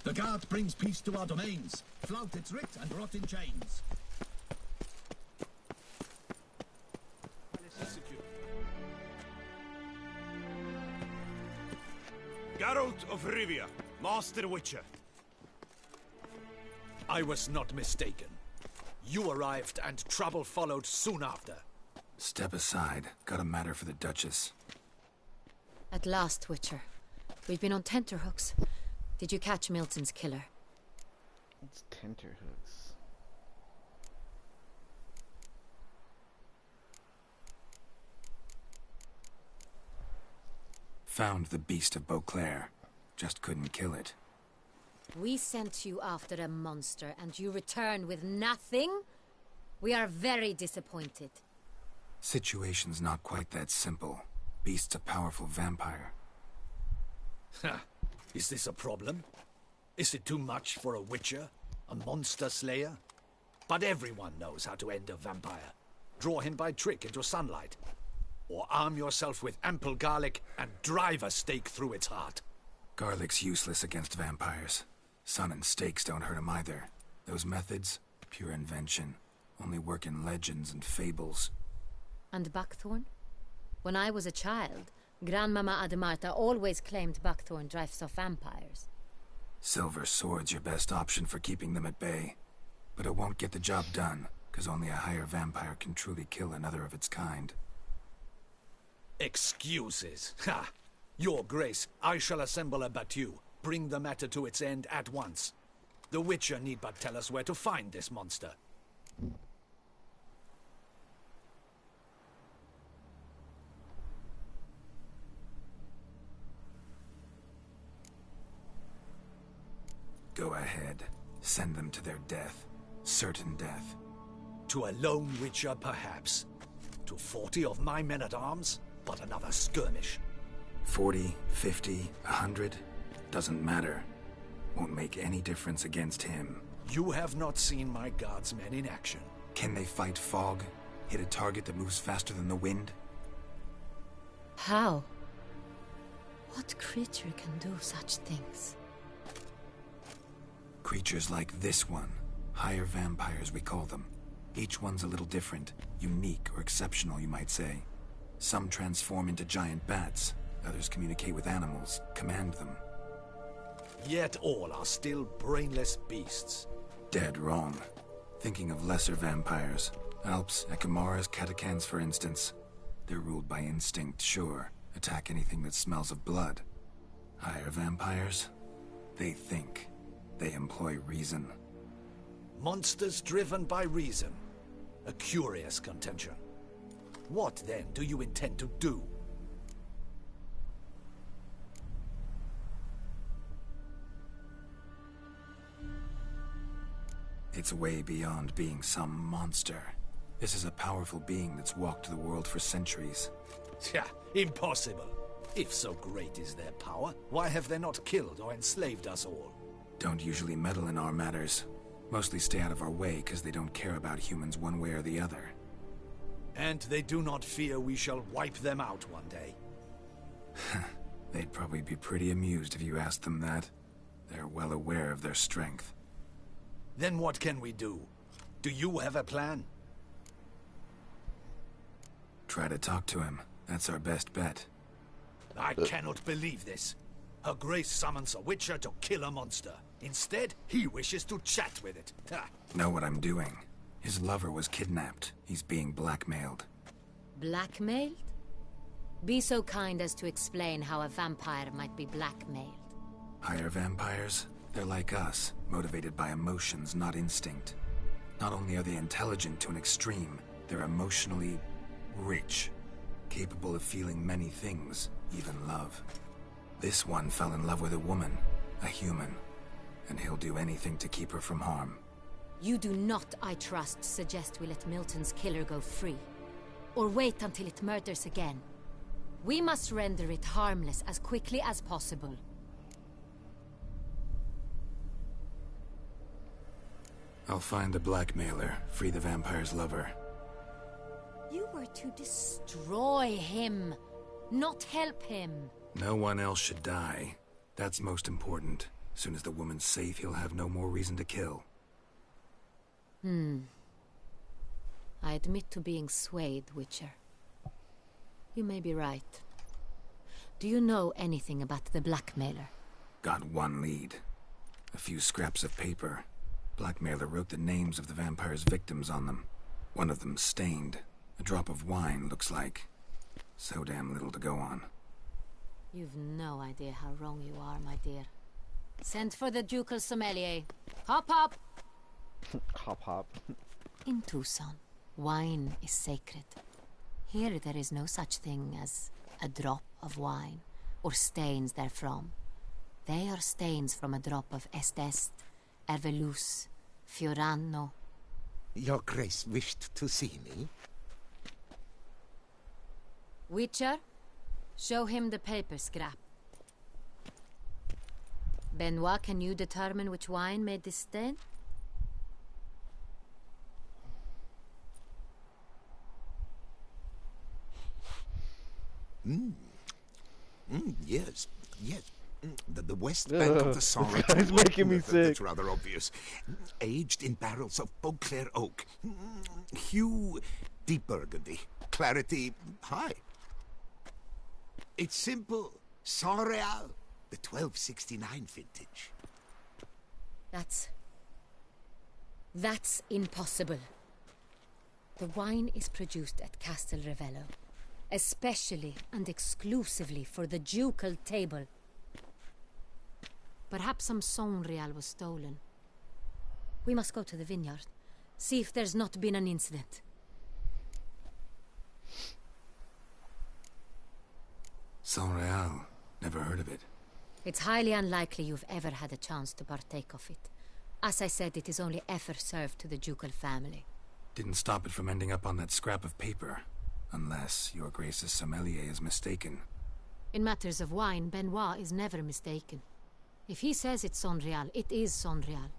The guard brings peace to our domains. Flout its writ and rot in chains. Geralt of Rivia, Master Witcher. I was not mistaken. You arrived and trouble followed soon after. Step aside. Got a matter for the Duchess. At last, Witcher. We've been on tenterhooks. Did you catch Milton's killer? It's tenterhooks. Found the beast of Beauclair. Just couldn't kill it. We sent you after a monster, and you return with nothing? We are very disappointed. Situation's not quite that simple. Beast's a powerful vampire. Ha! Is this a problem? Is it too much for a witcher? A monster slayer? But everyone knows how to end a vampire. Draw him by trick into sunlight. Or arm yourself with ample garlic and drive a stake through its heart. Garlic's useless against vampires. Sun and stakes don't hurt him either. Those methods, pure invention. Only work in legends and fables. And buckthorn? When I was a child, Grandmama Ademarta always claimed buckthorn drives off vampires. Silver sword's your best option for keeping them at bay. But it won't get the job done, because only a higher vampire can truly kill another of its kind. Excuses. Ha! Your Grace, I shall assemble a battue. Bring the matter to its end at once. The Witcher need but tell us where to find this monster. Go ahead. Send them to their death. Certain death. To a lone Witcher, perhaps. To 40 of my men-at-arms, but another skirmish. 40, 50, 100, doesn't matter. Won't make any difference against him. You have not seen my guardsmen in action. Can they fight fog? Hit a target that moves faster than the wind? How? What creature can do such things? Creatures like this one. Higher vampires, we call them. Each one's a little different. Unique or exceptional, you might say. Some transform into giant bats. Others communicate with animals, command them. Yet all are still brainless beasts. Dead wrong. Thinking of lesser vampires. Alps, Ekamaras, Catacans, for instance. They're ruled by instinct, sure. Attack anything that smells of blood. Higher vampires? They think. They employ reason. Monsters driven by reason. A curious contention. What, then, do you intend to do? It's way beyond being some monster. This is a powerful being that's walked the world for centuries. Yeah, impossible. If so great is their power, why have they not killed or enslaved us all? Don't usually meddle in our matters. Mostly stay out of our way because they don't care about humans one way or the other. And they do not fear we shall wipe them out one day. They'd probably be pretty amused if you asked them that. They're well aware of their strength. Then what can we do? Do you have a plan? Try to talk to him. That's our best bet. I cannot believe this. Her Grace summons a Witcher to kill a monster. Instead, he wishes to chat with it. Ha. Know what I'm doing. His lover was kidnapped. He's being blackmailed. Blackmailed? Be so kind as to explain how a vampire might be blackmailed. Higher vampires? They're like us, motivated by emotions, not instinct. Not only are they intelligent to an extreme, they're emotionally rich. Capable of feeling many things, even love. This one fell in love with a woman, a human, and he'll do anything to keep her from harm. You do not, I trust, suggest we let Milton's killer go free. Or wait until it murders again. We must render it harmless as quickly as possible. I'll find the blackmailer, free the vampire's lover. You were to destroy him, not help him. No one else should die. That's most important. As soon as the woman's safe, he'll have no more reason to kill. I admit to being swayed, Witcher. You may be right. Do you know anything about the blackmailer? Got one lead. A few scraps of paper. Blackmailer wrote the names of the vampire's victims on them. One of them stained. A drop of wine, looks like. So damn little to go on. You've no idea how wrong you are, my dear. Send for the ducal sommelier. Hop, hop! Hop, hop. In Tucson, wine is sacred. Here there is no such thing as a drop of wine, or stains therefrom. They are stains from a drop of Est, Ervelus, Fiorano. Your Grace wished to see me? Witcher, show him the paper scrap. Benoit, can you determine which wine made this stain? Yes, yes. The west bank of the Saint. It's making me sick. That's rather obvious. Aged in barrels of Beauclair oak. Hue, deep burgundy. Clarity, high. It's simple. Saint Real, the 1269 vintage. That's impossible. The wine is produced at Castel Ravello, especially and exclusively for the ducal table. Perhaps some Saint Real was stolen. We must go to the vineyard, see if there's not been an incident. Saint Real. Never heard of it. It's highly unlikely you've ever had a chance to partake of it. As I said, it is only ever served to the ducal family. Didn't stop it from ending up on that scrap of paper. Unless your Grace's sommelier is mistaken. In matters of wine, Benoit is never mistaken. If he says it's Saint Real, it is Saint Real.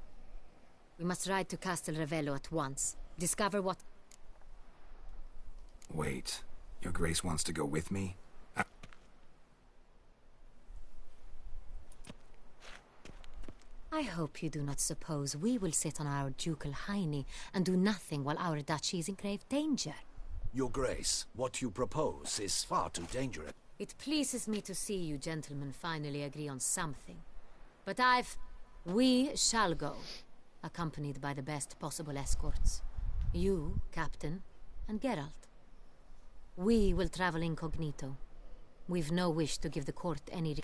We must ride to Castel Ravello at once. Discover what... Wait. Your Grace wants to go with me? I hope you do not suppose we will sit on our ducal hiney and do nothing while our duchy is in grave danger. Your Grace, what you propose is far too dangerous. It pleases me to see you gentlemen finally agree on something. But we shall go, accompanied by the best possible escorts. You, Captain, and Geralt. We will travel incognito. We've no wish to give the court any...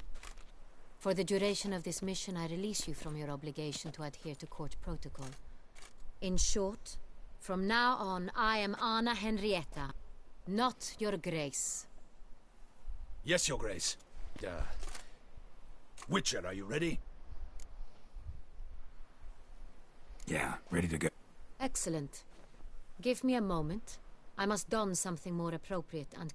For the duration of this mission, I release you from your obligation to adhere to court protocol. In short, from now on, I am Anna Henrietta, not your Grace. Yes, Your Grace. Witcher, are you ready? Yeah, ready to go. Excellent. Give me a moment. I must don something more appropriate and...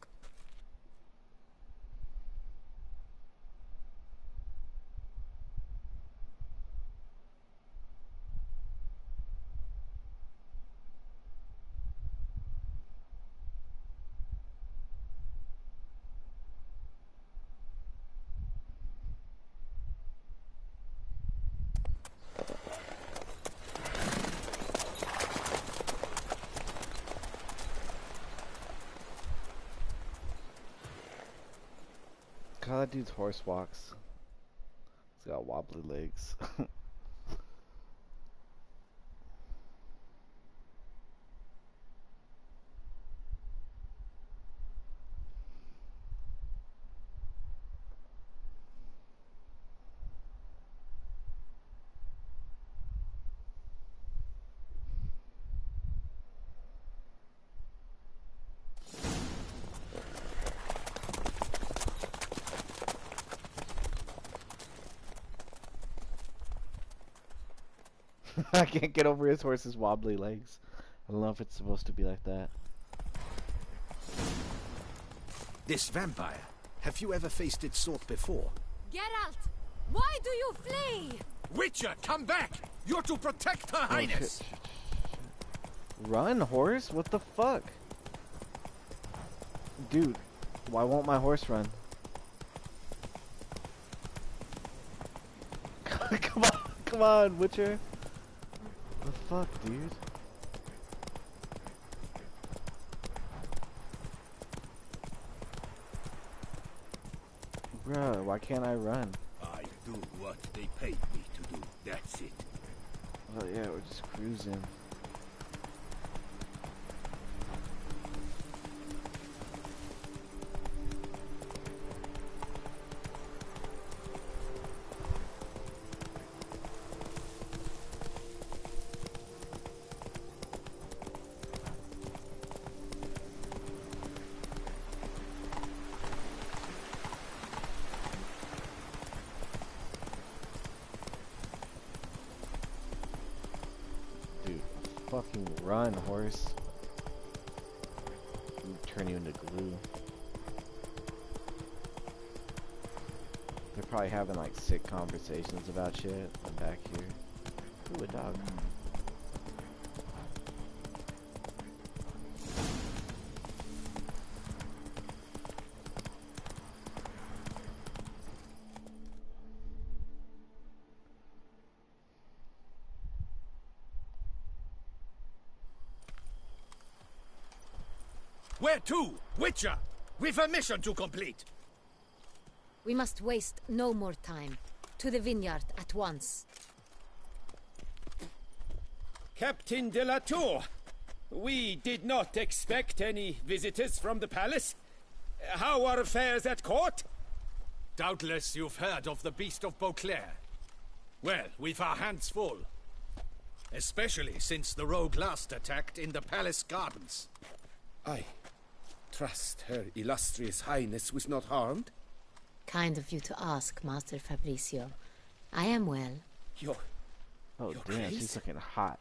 God, that dude's horse walks. He's got wobbly legs. I can't get over his horse's wobbly legs. I don't know if it's supposed to be like that. This vampire, have you ever faced its sort before? Geralt! Why do you flee? Witcher, come back! You're to protect Her Highness! Run, horse? What the fuck? Dude, why won't my horse run? Come on, Witcher. The fuck, dude? Bruh, why can't I run? I do what they paid me to do, that's it. Oh yeah, we're just cruising. Fucking run, horse. Turn you into glue. They're probably having like sick conversations about shit. I'm back here. Ooh, a dog. Where to? Witcher? We've a mission to complete. We must waste no more time. To the vineyard at once. Captain de la Tour, we did not expect any visitors from the palace. How are affairs at court? Doubtless you've heard of the Beast of Beauclair. Well, we've our hands full. Especially since the rogue last attacked in the palace gardens. I trust Her Illustrious Highness was not harmed? Kind of you to ask, Master Fabricio. I am well. Oh damn, she's looking hot.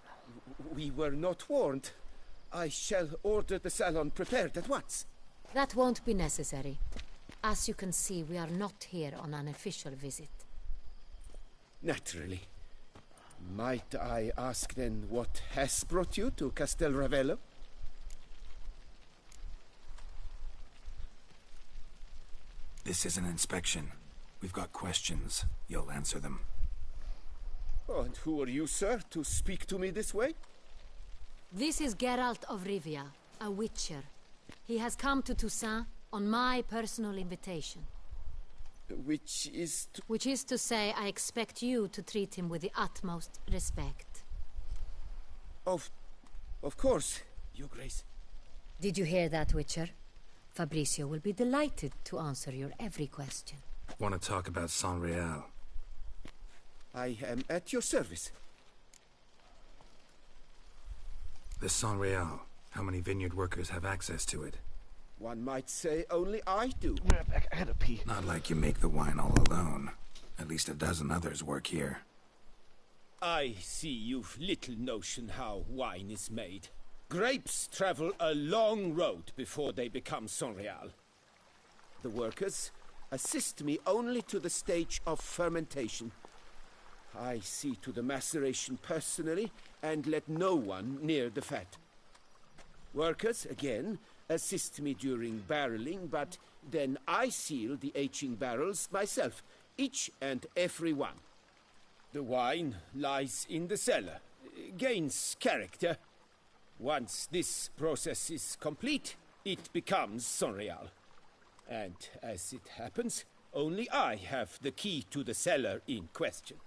We were not warned. I shall order the salon prepared at once. That won't be necessary. As you can see, we are not here on an official visit. Naturally. Might I ask then what has brought you to Castel Ravello? This is an inspection. We've got questions. You'll answer them. Oh, and who are you, sir, to speak to me this way? This is Geralt of Rivia, a witcher. He has come to Toussaint on my personal invitation. Which is to say, I expect you to treat him with the utmost respect. Of course, Your Grace. Did you hear that, Witcher? Fabricio will be delighted to answer your every question. Want to talk about San Real? I am at your service. The San Real. How many vineyard workers have access to it? One might say only I do. I had to pee. Not like you make the wine all alone. At least a dozen others work here. I see you've little notion how wine is made. Grapes travel a long road before they become Sonreal. The workers assist me only to the stage of fermentation. I see to the maceration personally and let no one near the fat. Workers, again, assist me during barreling, but then I seal the aging barrels myself, each and every one. The wine lies in the cellar, gains character. Once this process is complete, it becomes Sonreal. And as it happens, only I have the key to the cellar in question.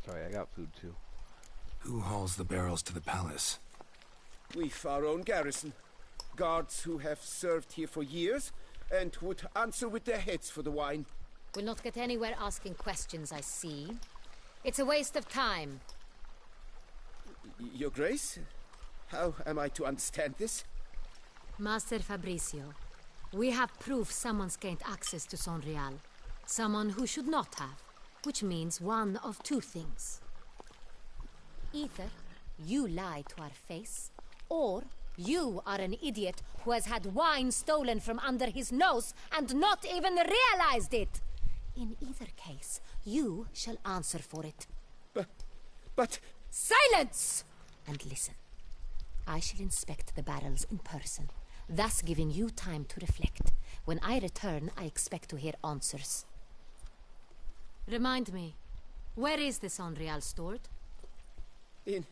Sorry, I got food too. Who hauls the barrels to the palace? We've our own garrison. Guards who have served here for years and would answer with their heads for the wine. We'll not get anywhere asking questions, I see. It's a waste of time. Your Grace? How am I to understand this? Master Fabricio, we have proof someone's gained access to Sonreal. Someone who should not have. Which means one of two things. Either you lie to our face, or you are an idiot who has had wine stolen from under his nose and not even realized it. In either case, you shall answer for it. But... Silence! And listen. I shall inspect the barrels in person, thus giving you time to reflect. When I return, I expect to hear answers. Remind me, where is this Sonreal stored? In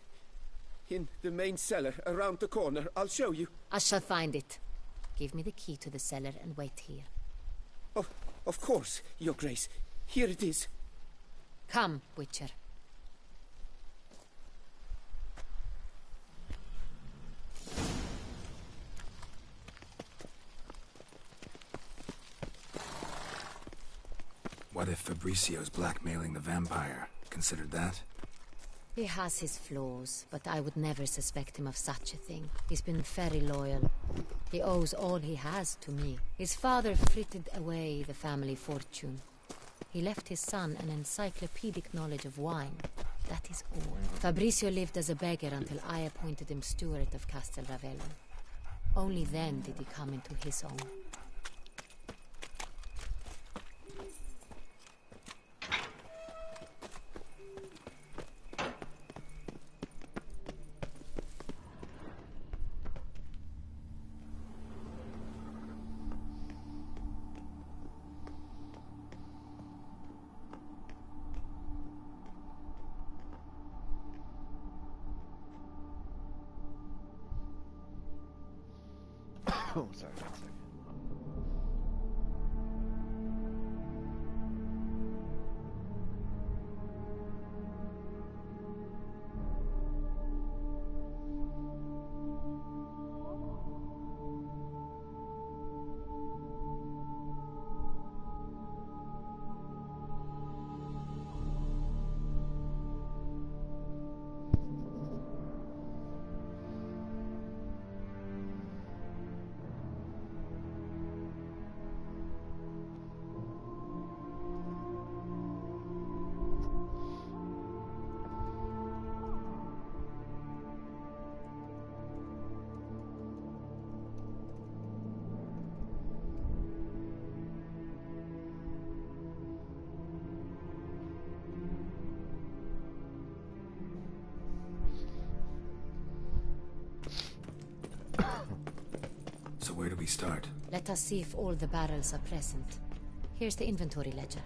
the main cellar, around the corner. I'll show you. I shall find it. Give me the key to the cellar and wait here. Oh, of course, Your Grace. Here it is. Come, Witcher. What if Fabricio's blackmailing the vampire? Considered that? He has his flaws, but I would never suspect him of such a thing. He's been very loyal. He owes all he has to me. His father frittered away the family fortune. He left his son an encyclopedic knowledge of wine. That is all. Fabricio lived as a beggar until I appointed him steward of Castel Ravello. Only then did he come into his own. Oh, sorry, 1 second. So where do we start? Let us see if all the barrels are present. Here's the inventory ledger.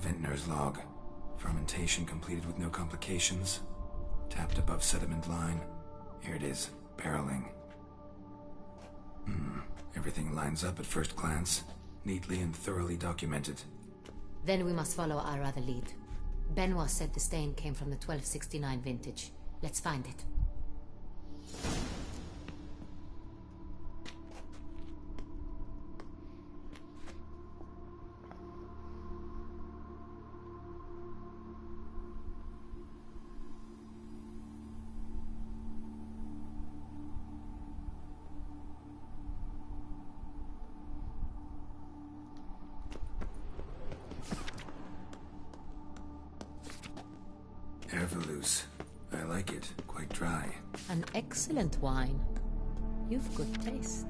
Vintner's log. Fermentation completed with no complications. Tapped above sediment line. Here it is. Barreling. Everything lines up at first glance. Neatly and thoroughly documented. Then we must follow our other lead. Benoit said the stain came from the 1269 vintage. Let's find it. juice. I like it. Quite dry. An excellent wine. You've good taste.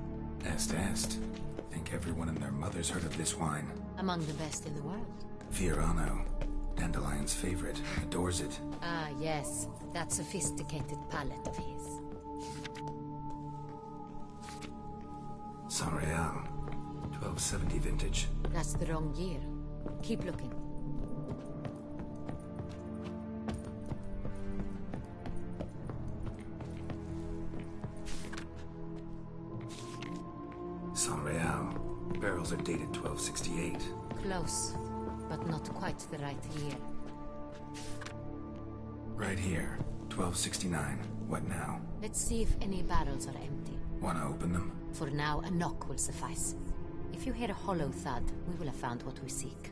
Est. Think everyone and their mother's heard of this wine. Among the best in the world. Fiorano. Dandelion's favorite. Adores it. Ah, yes. That sophisticated palate of his. San Real. 1270 vintage. That's the wrong year. Keep looking. San Real. Barrels are dated 1268. Close, but not quite the right year. Right here. 1269. What now? Let's see if any barrels are empty. Wanna open them? For now, a knock will suffice. If you hear a hollow thud, we will have found what we seek.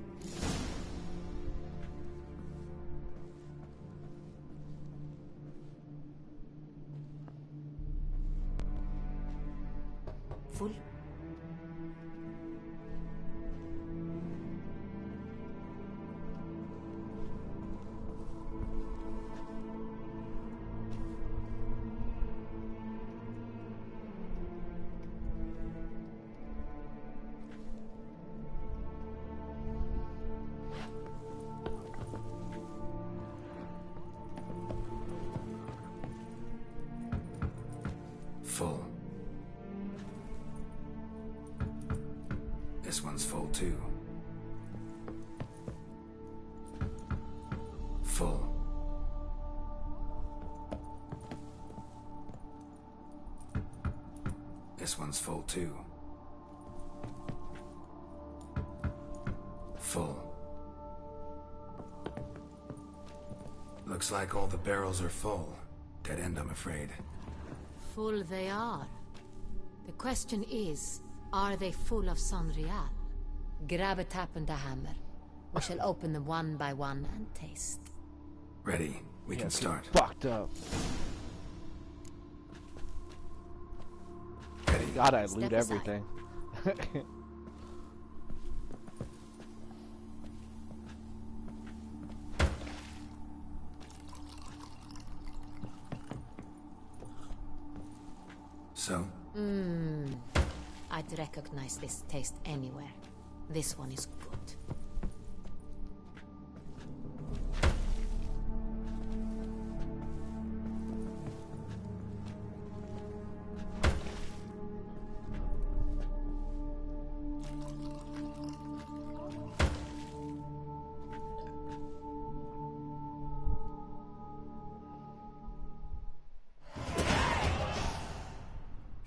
Full? Full. This one's full too. Full. This one's full too. Full. Looks like all the barrels are full. Dead end, I'm afraid. Full they are. The question is, are they full of San Real? Grab a tap and a hammer. We shall open them one by one and taste. Ready. We can start. Fucked up. Ready. God, I Step loot aside. everything. So? I'd recognize this taste anywhere. This one is good.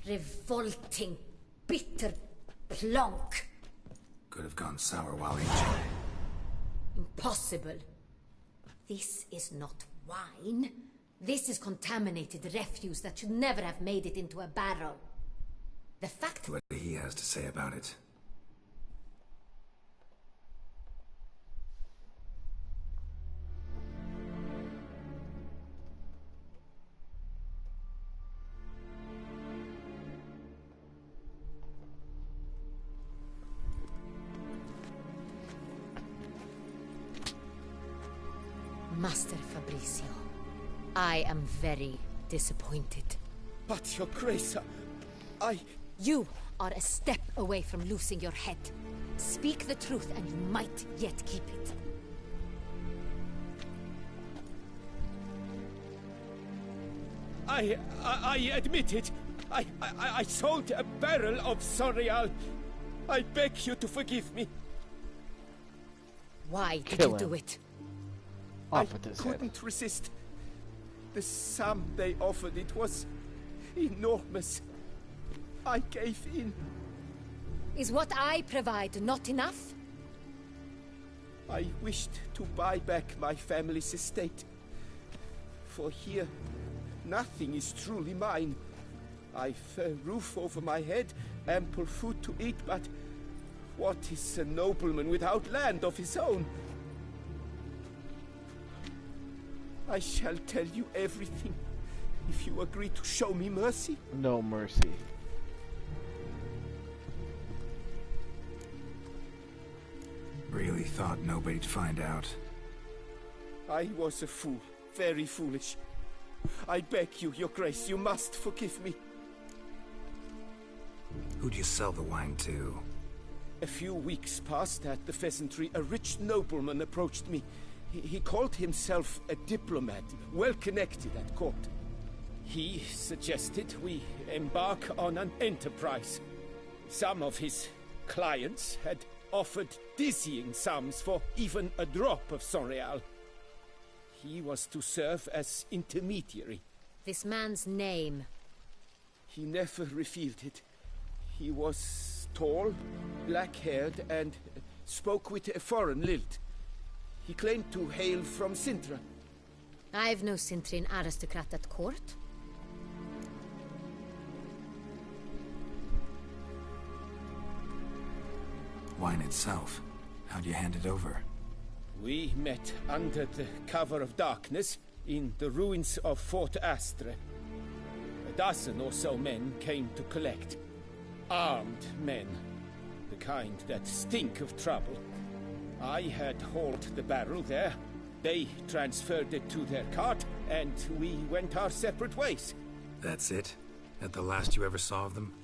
Revolting, bitter plonk. Could have gone sour while aging. Impossible. This is not wine. This is contaminated refuse that should never have made it into a barrel. The fact... What he has to say about it. Master Fabrizio, I am very disappointed. But, Your Grace, You are a step away from losing your head. Speak the truth and you might yet keep it. I admit it. I sold a barrel of San Real. I beg you to forgive me. Why did Kill you him. do it? Off with his head. Couldn't resist. The sum they offered, it was enormous. I gave in. Is what I provide not enough? I wished to buy back my family's estate. For here, nothing is truly mine. I've a roof over my head, ample food to eat, but what is a nobleman without land of his own? I shall tell you everything, if you agree to show me mercy. No mercy. Really thought nobody'd find out. I was a fool. very foolish. I beg you, your grace, you must forgive me. Who'd you sell the wine to? A few weeks past at the pheasantry, a rich nobleman approached me. He called himself a diplomat, well connected at court. He suggested we embark on an enterprise. Some of his clients had offered dizzying sums for even a drop of Sonreal. He was to serve as intermediary. This man's name? He never revealed it. He was tall, black-haired, and spoke with a foreign lilt. He claimed to hail from Sintra. I've no Sintrian aristocrat at court. Wine itself. How'd you hand it over? We met under the cover of darkness in the ruins of Fort Astre. A dozen or so men came to collect. Armed men. The kind that stink of trouble. I had hauled the barrel there. They transferred it to their cart, and we went our separate ways. That's it? At the last you ever saw of them?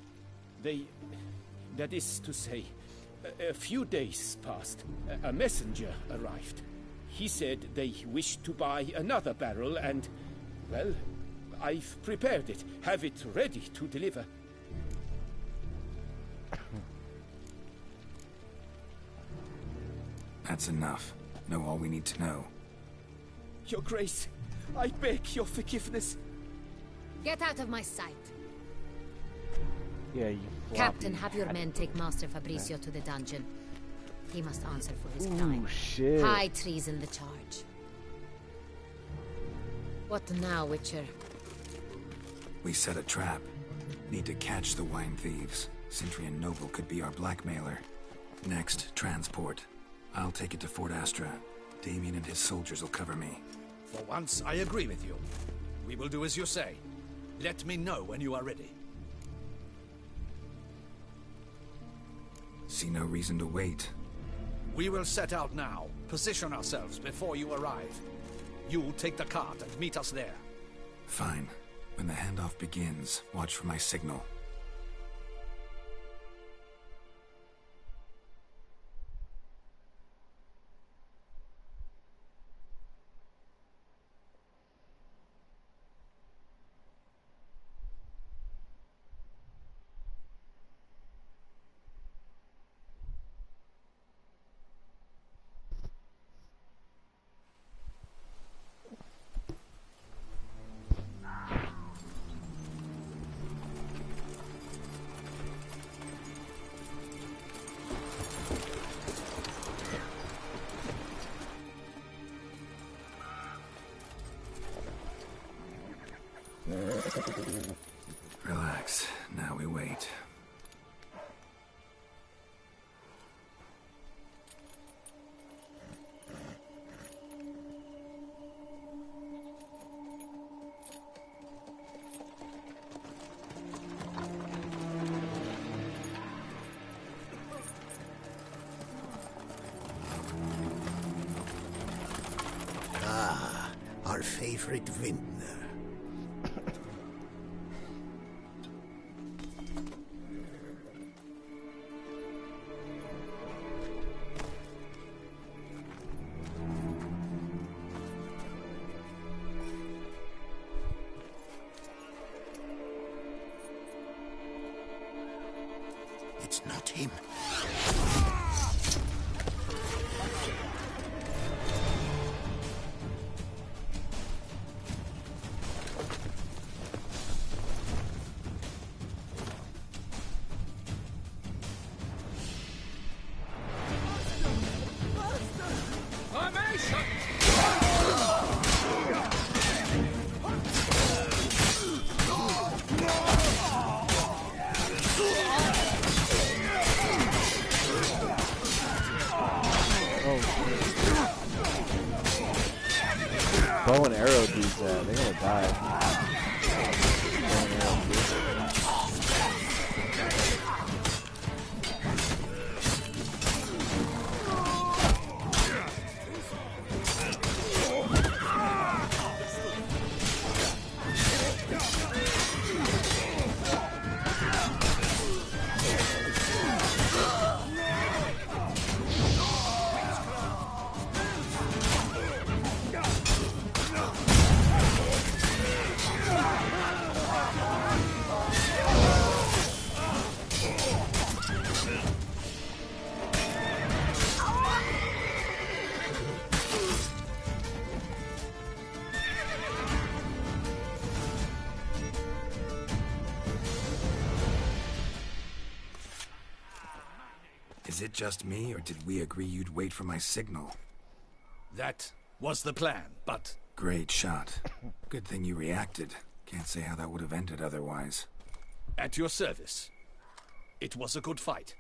That is to say, a few days passed. A messenger arrived. He said they wished to buy another barrel and, well, I've prepared it. Have it ready to deliver. That's enough. Know all we need to know. Your Grace, I beg your forgiveness. Get out of my sight. Yeah, you Captain, have your men take Master Fabrizio to the dungeon. He must answer for his Ooh, crime. shit. High treason the charge. What now, Witcher? We set a trap. Need to catch the wine thieves. Sintrian Noble could be our blackmailer. Next, transport. I'll take it to Fort Astra. Damien and his soldiers will cover me. For once, I agree with you. We will do as you say. Let me know when you are ready. See no reason to wait. We will set out now. Position ourselves before you arrive. You take the cart and meet us there. Fine. When the handoff begins, watch for my signal. Relax. Now we wait. Ah, our favorite vintner. It's not him. Is it just me, or did we agree you'd wait for my signal? That was the plan, but... Great shot. Good thing you reacted. Can't say how that would have ended otherwise. At your service. It was a good fight.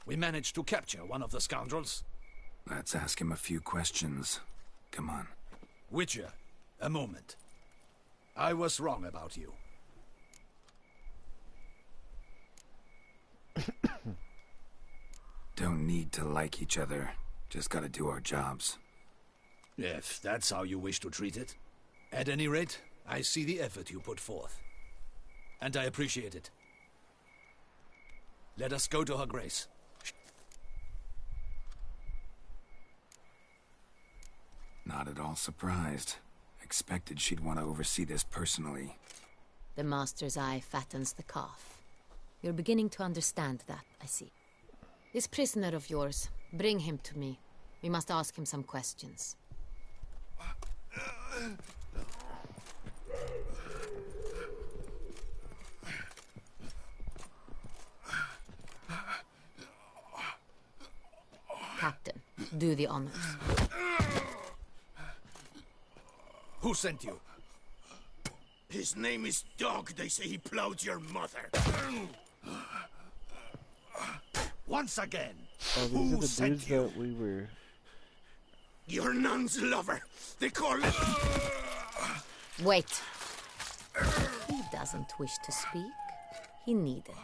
We managed to capture one of the scoundrels. Let's ask him a few questions. Come on. Witcher, a moment. I was wrong about you. Don't need to like each other. Just gotta do our jobs. If that's how you wish to treat it. At any rate, I see the effort you put forth. And I appreciate it. Let us go to her grace. Not at all surprised. Expected she'd want to oversee this personally. The master's eye fattens the calf. You're beginning to understand that, I see. This prisoner of yours, bring him to me. We must ask him some questions. Captain, do the honors. Who sent you? His name is Dog. They say he plowed your mother. Once again. Oh, these Who are the sent dudes you? that we were... Your nun's lover. They call it... Wait. He doesn't wish to speak. He needn't.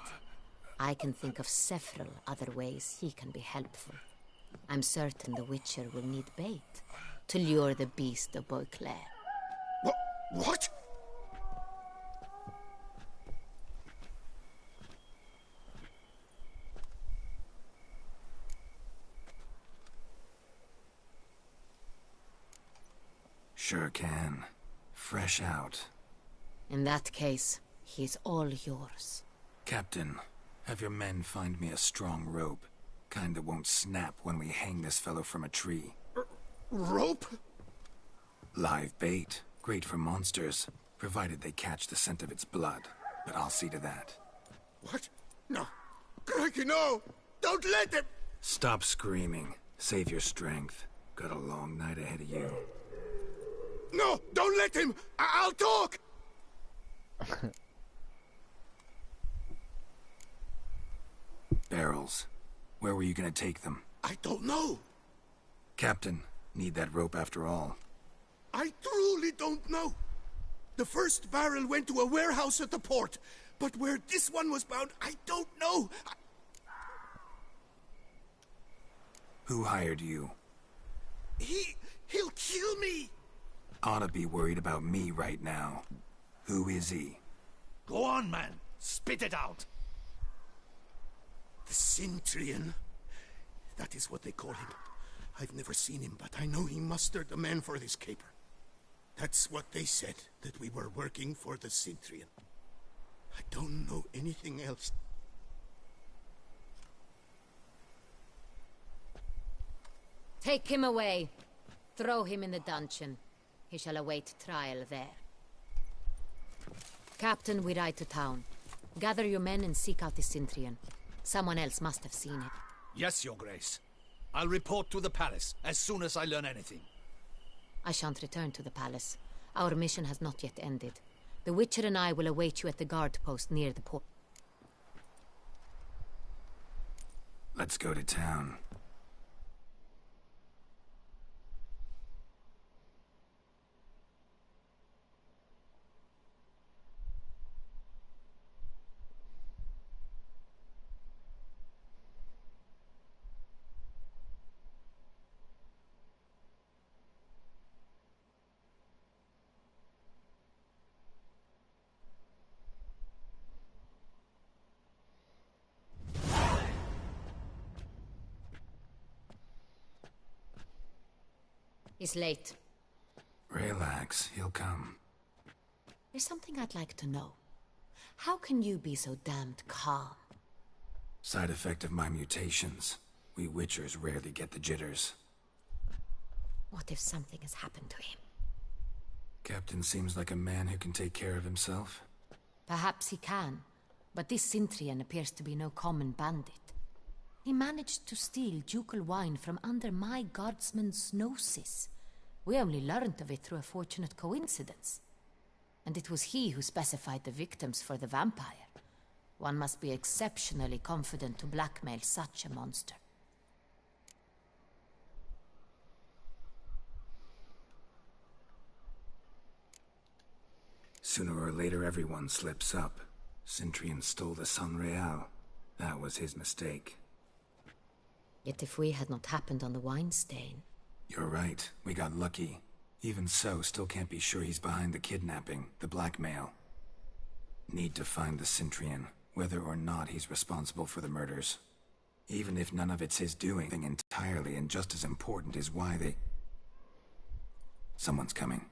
I can think of several other ways he can be helpful. I'm certain the Witcher will need bait to lure the beast of Beauclair. What? Sure can. Fresh out. In that case, he's all yours. Captain, have your men find me a strong rope. Kind that won't snap when we hang this fellow from a tree. Rope? Live bait. Great for monsters, provided they catch the scent of its blood. But I'll see to that. What? No. Crikey, no! Don't let him! Stop screaming. Save your strength. Got a long night ahead of you. No! Don't let him! I'll talk! Barrels. Where were you gonna take them? I don't know. Captain, need that rope after all. I truly don't know. The first barrel went to a warehouse at the port, but where this one was bound, I don't know. Who hired you? He'll kill me. Oughta be worried about me right now. Who is he? Go on, man. Spit it out. The Cintrian. That is what they call him. I've never seen him, but I know he mustered the men for this caper. That's what they said, that we were working for the Cintrian. I don't know anything else. Take him away. Throw him in the dungeon. He shall await trial there. Captain, we ride to town. Gather your men and seek out the Cintrian. Someone else must have seen it. Yes, Your Grace. I'll report to the palace as soon as I learn anything. I shan't return to the palace. Our mission has not yet ended. The Witcher and I will await you at the guard post near the port. Let's go to town. He's late. Relax, he'll come. There's something I'd like to know. How can you be so damned calm? Side effect of my mutations. We Witchers rarely get the jitters. What if something has happened to him? Captain seems like a man who can take care of himself. Perhaps he can, but this Cintrian appears to be no common bandit. He managed to steal ducal wine from under my guardsman's noses. We only learned of it through a fortunate coincidence. And it was he who specified the victims for the vampire. One must be exceptionally confident to blackmail such a monster. Sooner or later, everyone slips up. Cintrian stole the San Real. That was his mistake. Yet if we had not happened on the wine stain... You're right. We got lucky. Even so, still can't be sure he's behind the kidnapping, the blackmail. Need to find the Cintrian, whether or not he's responsible for the murders. Even if none of it's his doing entirely, and just as important is why they... Someone's coming.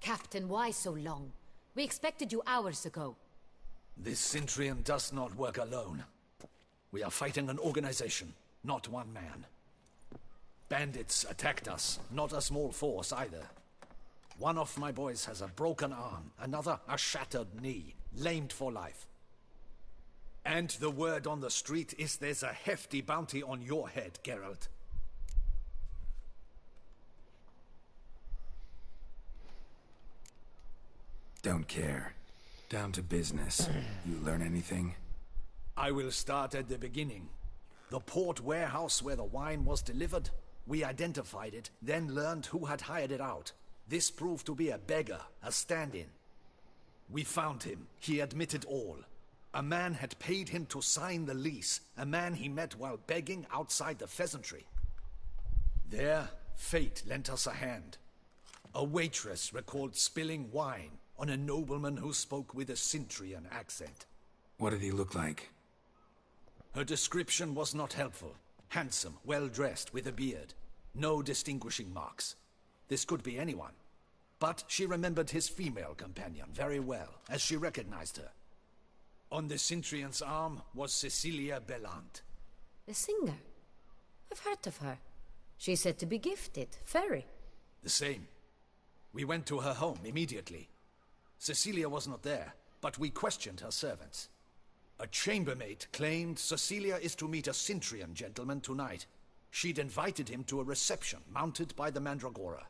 Captain, why so long? We expected you hours ago. This Cintrian does not work alone. We are fighting an organization, not one man. Bandits attacked us, not a small force either. One of my boys has a broken arm, another a shattered knee, lamed for life. And the word on the street is there's a hefty bounty on your head, Geralt. Don't care. Down to business. You learn anything? I will start at the beginning. The port warehouse where the wine was delivered, we identified it, then learned who had hired it out. This proved to be a beggar, a stand-in. We found him. He admitted all. A man had paid him to sign the lease, a man he met while begging outside the pheasantry. There, fate lent us a hand. A waitress recalled spilling wine on a nobleman who spoke with a Cintrian accent. What did he look like? Her description was not helpful. Handsome, well-dressed, with a beard. No distinguishing marks. This could be anyone. But she remembered his female companion very well, as she recognized her. On the Cintrian's arm was Cecilia Bellant. The singer? I've heard of her. She's said to be gifted, fairy. The same. We went to her home immediately. Cecilia was not there, but we questioned her servants. A chambermaid claimed Cecilia is to meet a Cintrian gentleman tonight. She'd invited him to a reception mounted by the Mandragora.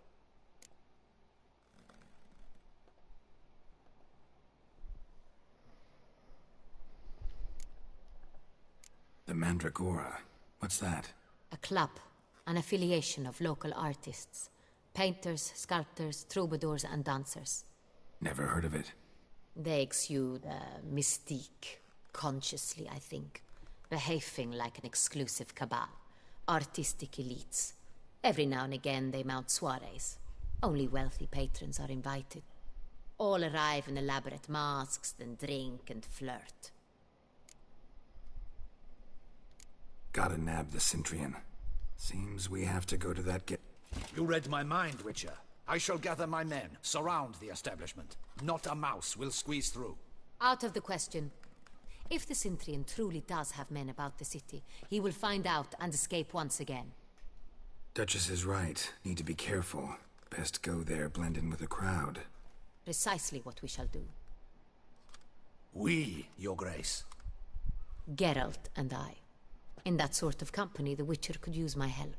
The Mandragora? What's that? A club, an affiliation of local artists. Painters, sculptors, troubadours and dancers. Never heard of it. They exude mystique, consciously, I think. Behaving like an exclusive cabal. Artistic elites. Every now and again they mount soirees. Only wealthy patrons are invited. All arrive in elaborate masks, then drink and flirt. Gotta nab the Cintrian. Seems we have to go to that You read my mind, Witcher. I shall gather my men, surround the establishment. Not a mouse will squeeze through. Out of the question. If the Cintrian truly does have men about the city, he will find out and escape once again. Duchess is right. Need to be careful. Best go there, blend in with the crowd. Precisely what we shall do. We, Your Grace. Geralt and I. In that sort of company, the Witcher could use my help.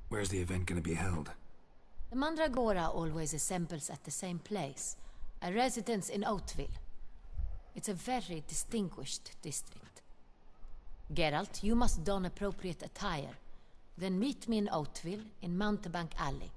Where's the event gonna be held? The Mandragora always assembles at the same place, a residence in Oatville. It's a very distinguished district. Geralt, you must don appropriate attire. Then meet me in Oatville, in Mountebank Alley.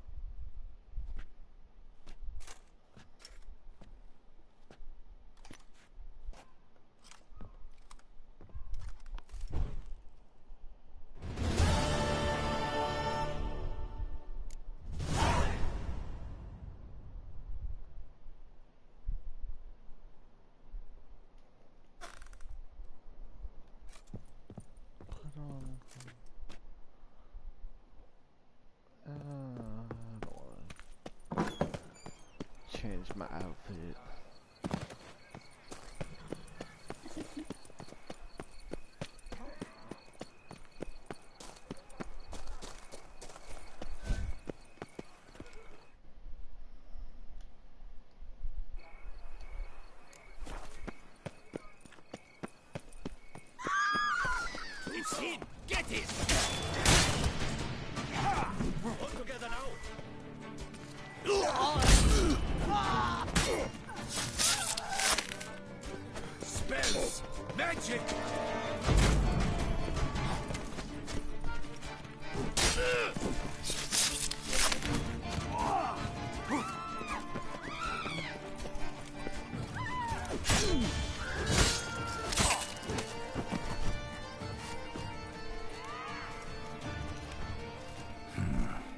Change my outfit. in! Get it! All together now! Spells! Magic!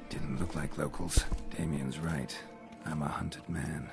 Didn't look like locals. Damien's right. I'm a hunted man.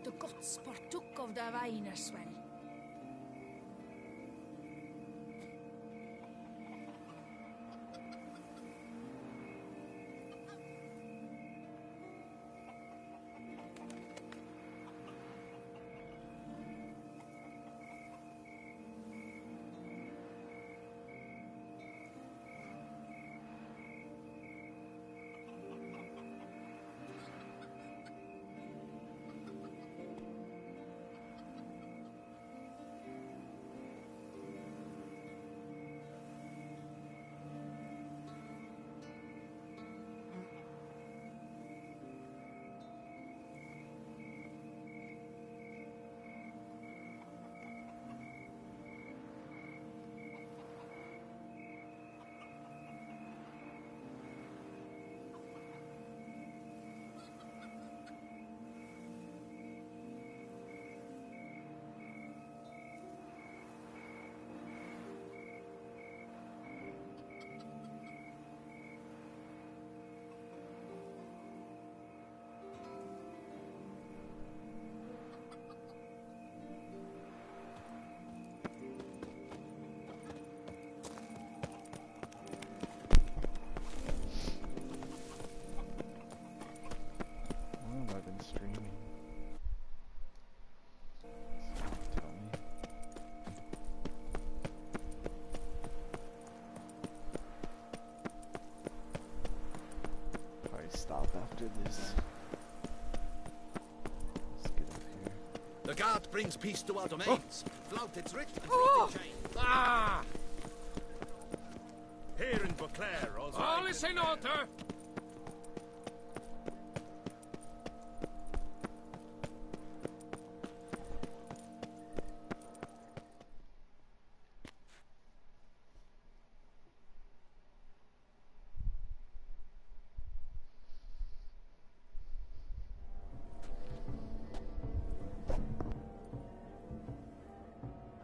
lukter godt spartukk av det veinesvel. Stop after this. Let's get up here. The guard brings peace to our domains. Flout its writ and float its chain. Ah! Here in Beauclair, all is in order.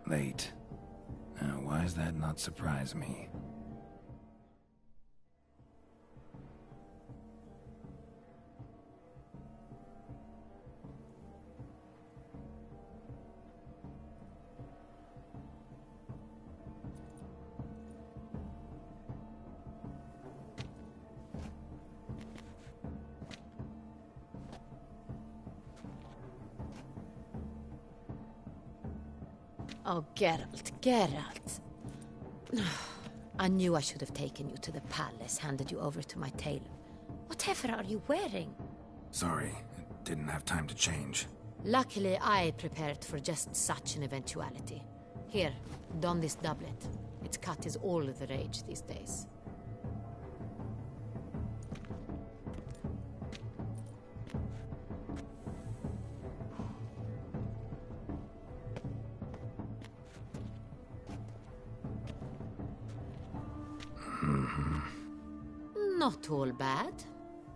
Late. Why does that not surprise me? Oh, Geralt. I knew I should have taken you to the palace, handed you over to my tailor. Whatever are you wearing? Sorry, didn't have time to change. Luckily, I prepared for just such an eventuality. Here, don this doublet. Its cut is all the rage these days. Not all bad.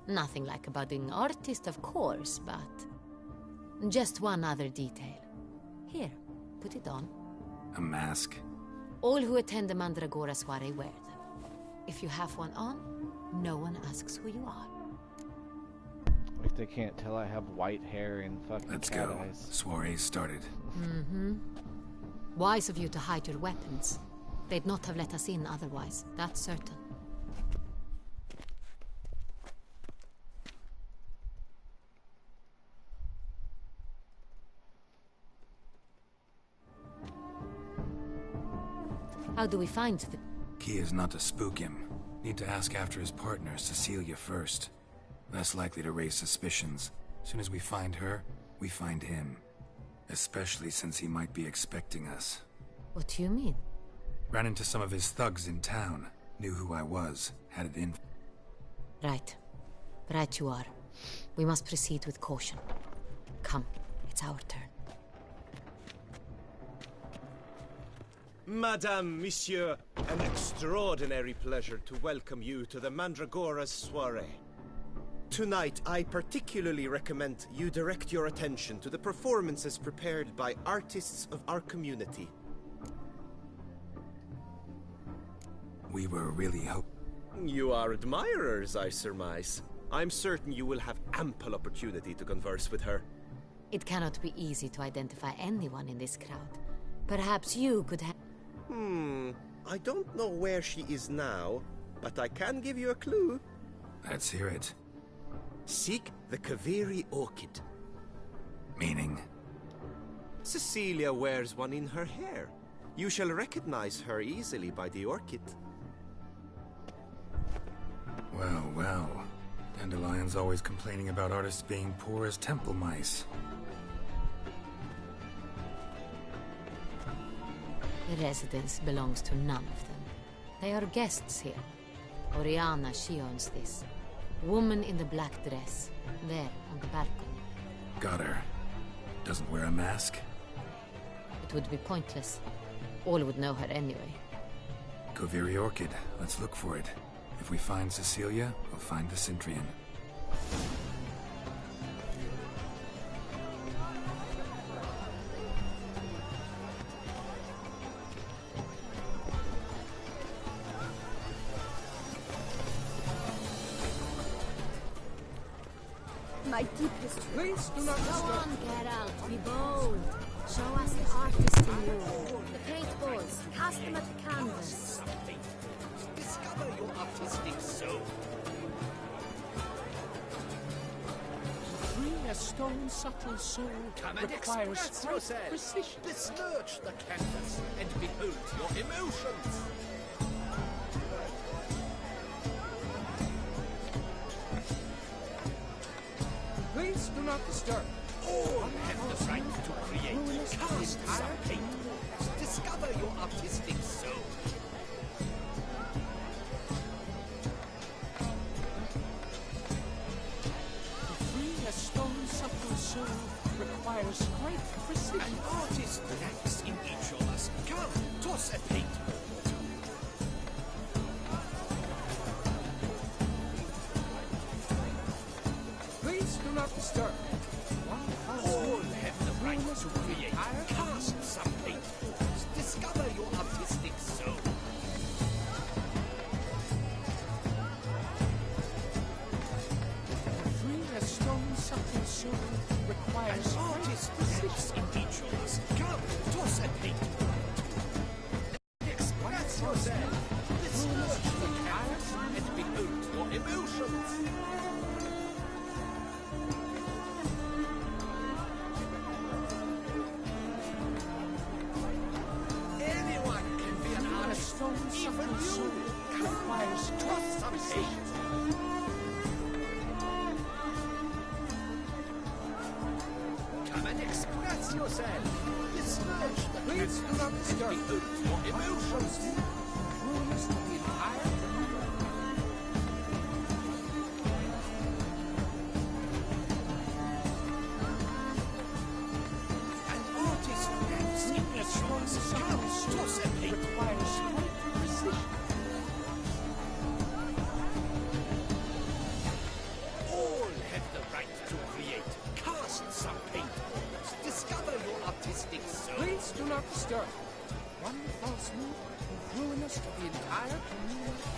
Nothing like a budding artist, of course, but... just one other detail. Here, put it on. A mask? All who attend the Mandragora soiree wear them. If you have one on, no one asks who you are. Like they can't tell I have white hair and fucking Let's cat go. eyes. Soiree started. Wise of you to hide your weapons. They'd not have let us in otherwise, that's certain. How do we find the... Key is not to spook him. Need to ask after his partner, Cecilia, first. Less likely to raise suspicions. Soon as we find her, we find him. Especially since he might be expecting us. What do you mean? Ran into some of his thugs in town. Knew who I was. Had it in... Right. Right you are. We must proceed with caution. Come, it's our turn. Madame, Monsieur, an extraordinary pleasure to welcome you to the Mandragora's soiree. Tonight, I particularly recommend you direct your attention to the performances prepared by artists of our community. We were really You are admirers, I surmise. I'm certain you will have ample opportunity to converse with her. It cannot be easy to identify anyone in this crowd. Perhaps you could have... I don't know where she is now, but I can give you a clue. Let's hear it. Seek the Kaviri orchid. Meaning? Cecilia wears one in her hair. You shall recognize her easily by the orchid. Well, well. Dandelion's always complaining about artists being poor as temple mice. The residence belongs to none of them. They are guests here. Oriana, she owns this. Woman in the black dress. There, on the balcony. Got her. Doesn't wear a mask? It would be pointless. All would know her anyway. Kaviri orchid. Let's look for it. If we find Cecilia, we'll find the Cintrian. My deepest Please do not Go disturb. on, Geralt, be bold. Show us the artist in you. The paintballs, cast them at the canvas. Discover your artistic soul. Free a stone subtle soul Come and requires express great yourself. precision. Besmirch the canvas and behold your emotions. Please do not disturb. All have the right to create. Cast some paintballs. Discover your artistic soul. To free a stone subtle soul requires great precision. An artist lacks in each of us. Come, toss a paintball or two. Please do not disturb. All have the right to create. Cast some paintballs. Discover your artistic soul. To free a stone subtle soul An requires great artist precision. lacks in each of us. Come, toss a paintball or two. Express yourself. Besmirch the canvas and behold your emotions. Anyone can be an A artist. stone Even subtle soul you. requires Toss great some precision. paint. Come and express yourself. Besmirch the Please do not canvas disturb. and behold your emotions. Rulers of the entire An artist lacks in each of us. Come, toss a paint. requires great precision. All have the right to create. Cast some paintballs. Discover your artistic soul. Please do not disturb. One false move will ruin us to the entire community.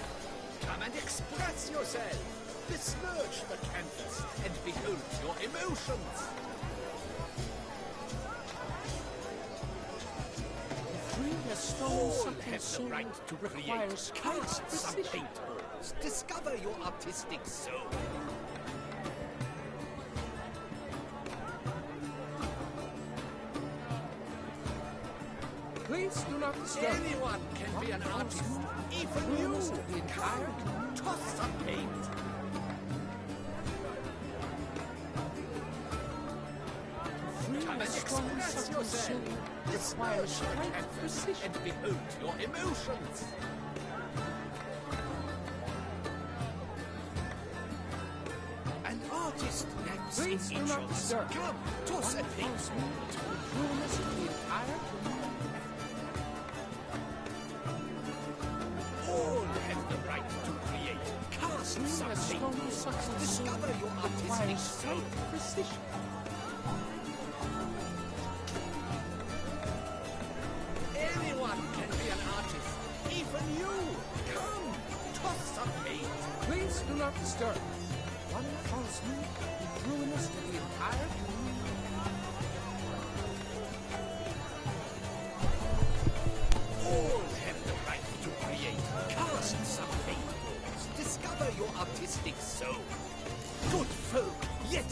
Come and express yourself. Besmirch the canvas and behold your emotions. Free a stone All subtle have the soul right to create. requires great Cast some precision. paintballs. Discover your artistic soul. Please do not disturb. Anyone can be an artist. Even you. Come, toss some paint. Free Come a and stone express subtle soul yourself. requires Besmirch the great canvas precision. and behold your emotions. An artist lacks in Please do each not of us. disturb. Come, toss a paint. Ruin us to the entire community. All have the right to create. Cast Free some a stone paintballs. subtle soul Discover your artistic requires soul. great precision. Anyone can be an artist. Even you. Come, toss some paint. Please do not disturb. One false move will ruin us to the entire community.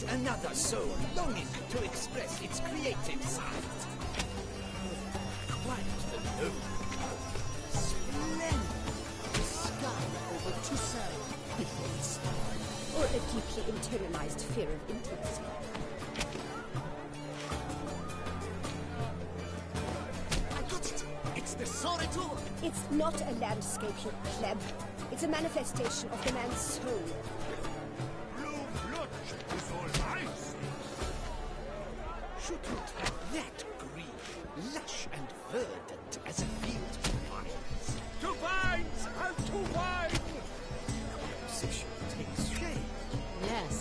another soul longing to express its creative side. Quite the noble cult. Splendid. The sky over Toussaint before the stars. Or a deeply internalized fear of intimacy. I got it! It's the Soritor! It's not a landscape, you pleb. It's a manifestation of the man's soul. Should not have that green, lush and verdant as a field of vines. To vines and to wine! Composition takes shape. Yes.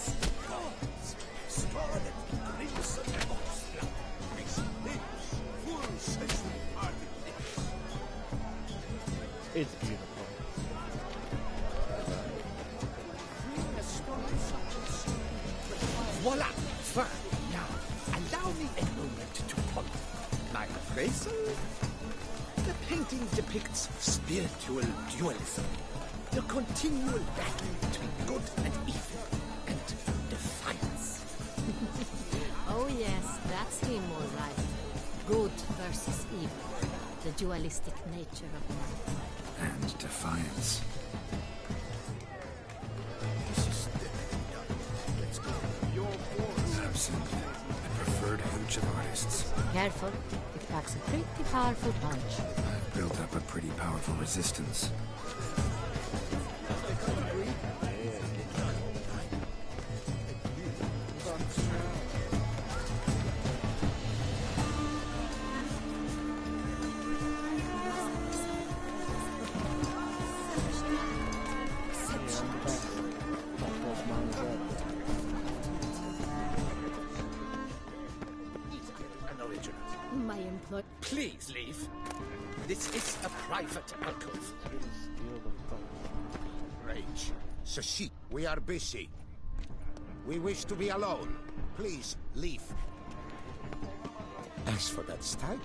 Gods, scarlet, crimson, oxflower, makes lips, full sensual parted lips. It's beautiful. Voila! Fine. Now, allow me a moment to ponder. My appraisal? The painting depicts spiritual dualism. The continual battle between good and evil. And defiance. Oh yes, that's him all right. Good versus evil. The dualistic nature of man. And defiance. Absinthe, the preferred hooch of artists. Careful, it packs a pretty powerful punch. I've built up a pretty powerful resistance. My employ. Please leave. This is a private alcove. Rage. Sashi, we are busy. We wish to be alone. Please, leave. As for that stipend...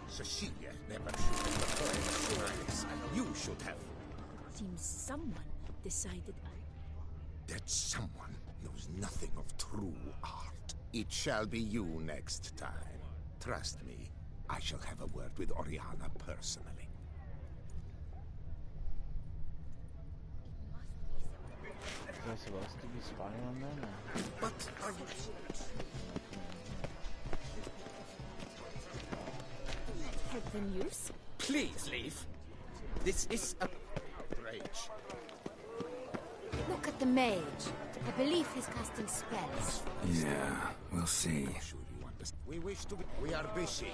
Cecilia never should have preferred eyes. You should have. Seems someone decided That someone knows nothing of true art. It shall be you next time. Trust me, I shall have a word with Oriana personally. Is I supposed to be spying on them? Or? But are you... have them use. Please leave. This is a... Rage. Look at the mage. I believe he's casting spells. Yeah, we'll see. We wish to be... We are busy.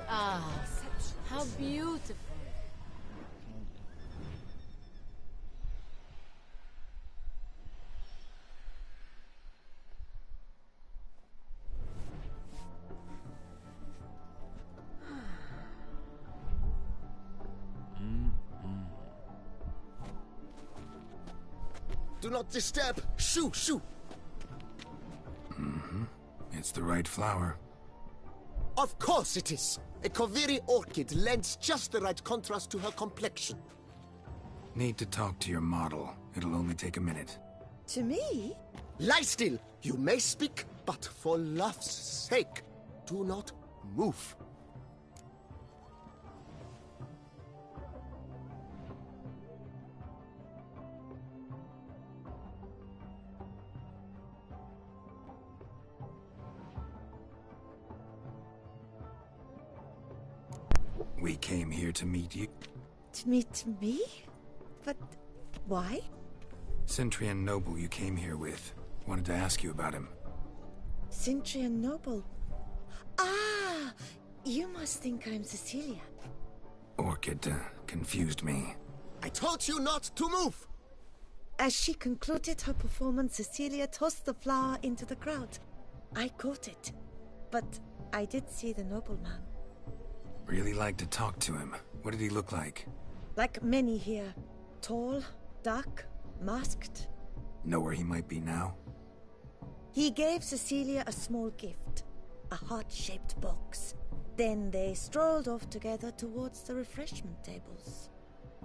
Ah, how beautiful. Do not disturb! Shoo! Shoo! Mm-hmm. It's the right flower. Of course it is! A Koviri orchid lends just the right contrast to her complexion. Need to talk to your model. It'll only take a minute. To me? Lie still! You may speak, but for love's sake, do not move. We came here to meet you. To meet me? But why? Centrian noble you came here with. Wanted to ask you about him. Centrian noble. Ah! You must think I'm Cecilia. Orchid confused me. I told you not to move! As she concluded her performance, Cecilia tossed the flower into the crowd. I caught it, but I did see the nobleman. Really like to talk to him. What did he look like? Like many here. Tall, dark, masked. Know where he might be now? He gave Cecilia a small gift, a heart-shaped box. Then they strolled off together towards the refreshment tables.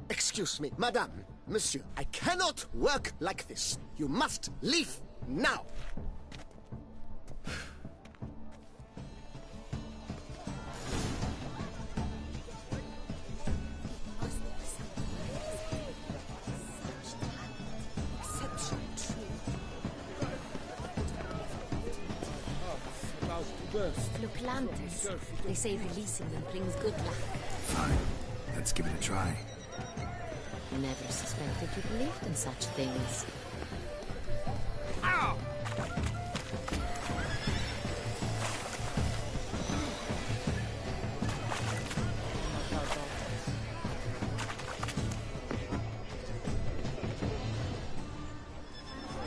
Excuse me, madame, monsieur, I cannot work like this. You must leave now. Look, lanterns. They say releasing them brings good luck. Fine. Let's give it a try. Never suspected you believed in such things. Ow!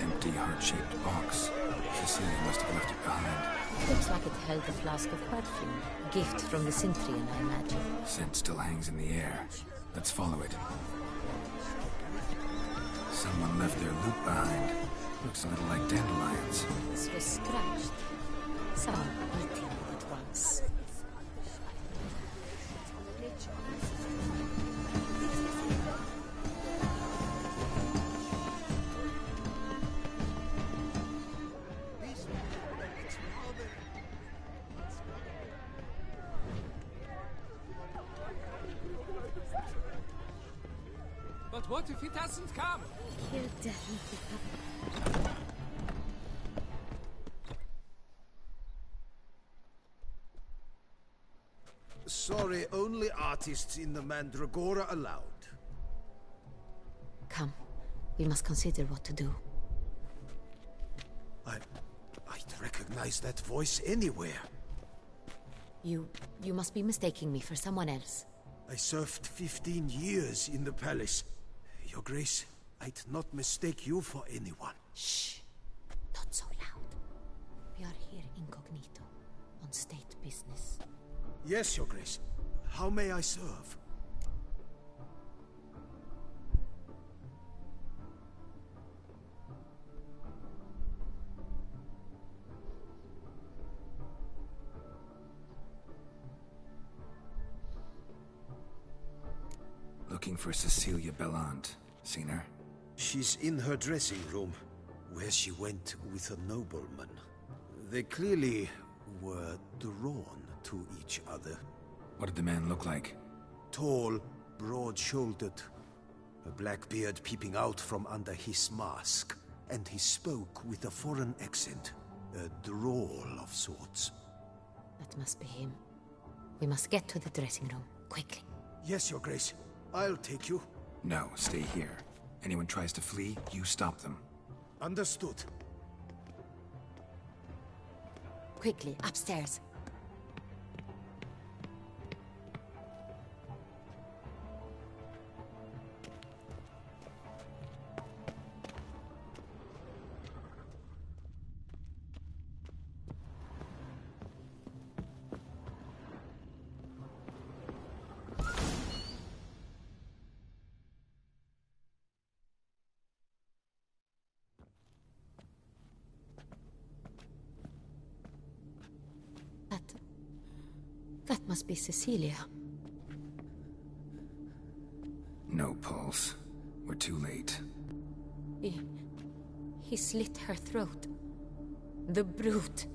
Empty heart-shaped box. Cecilia must have left it behind. Looks like it held a flask of perfume. A gift from the Cintrian, I imagine. Scent still hangs in the air. Let's follow it. Someone left their loot behind. Looks a little like dandelions. This was scratched. Someone eating at once. But what if he doesn't come? He'll definitely come. Sorry, only artists in the Mandragora allowed. Come. We must consider what to do. I'd recognize that voice anywhere. You must be mistaking me for someone else. I served 15 years in the palace. Your Grace, I'd not mistake you for anyone. Shh. Not so loud. We are here incognito, on state business. Yes, Your Grace. How may I serve? Looking for Cecilia Bellant. Seen her? She's in her dressing room, where she went with a nobleman. They clearly were drawn to each other. What did the man look like? Tall, broad-shouldered, a black beard peeping out from under his mask, and he spoke with a foreign accent, a drawl of sorts. That must be him. We must get to the dressing room, quickly. Yes, Your Grace. I'll take you. No, stay here. Anyone tries to flee, you stop them. Understood. Quickly, upstairs. That must be Cecilia. No pulse. We're too late. He slit her throat. The brute.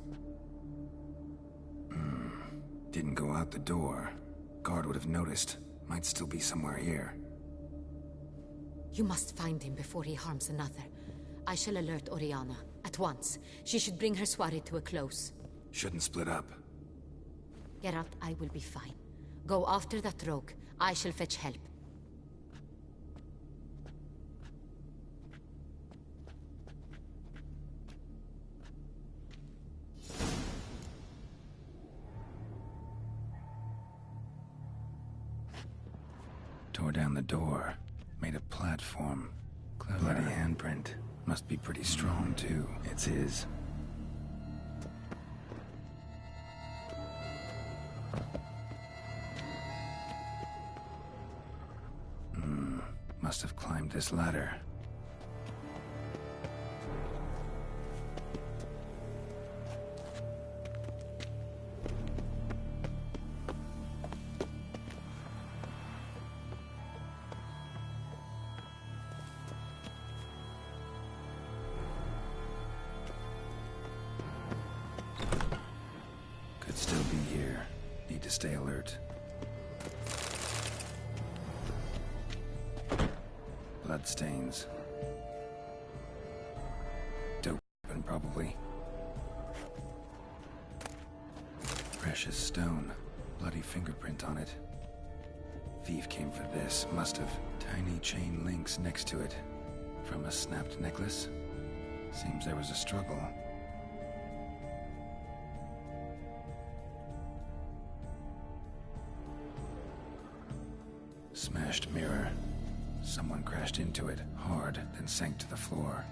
Didn't go out the door. Guard would have noticed. Might still be somewhere here. You must find him before he harms another. I shall alert Oriana. At once. She should bring her soirée to a close. Shouldn't split up. Geralt, I will be fine. Go after that rogue. I shall fetch help. Tore down the door. Made a platform. Bloody handprint. Must be pretty strong, too. It's his. Must have climbed this ladder. Could still be here. Need to stay alert. Bloodstains. Dope weapon, probably. Precious stone. Bloody fingerprint on it. Thief came for this. Must have. Tiny chain links next to it. From a snapped necklace? Seems there was a struggle. Smashed mirror. Someone crashed into it, hard, then sank to the floor.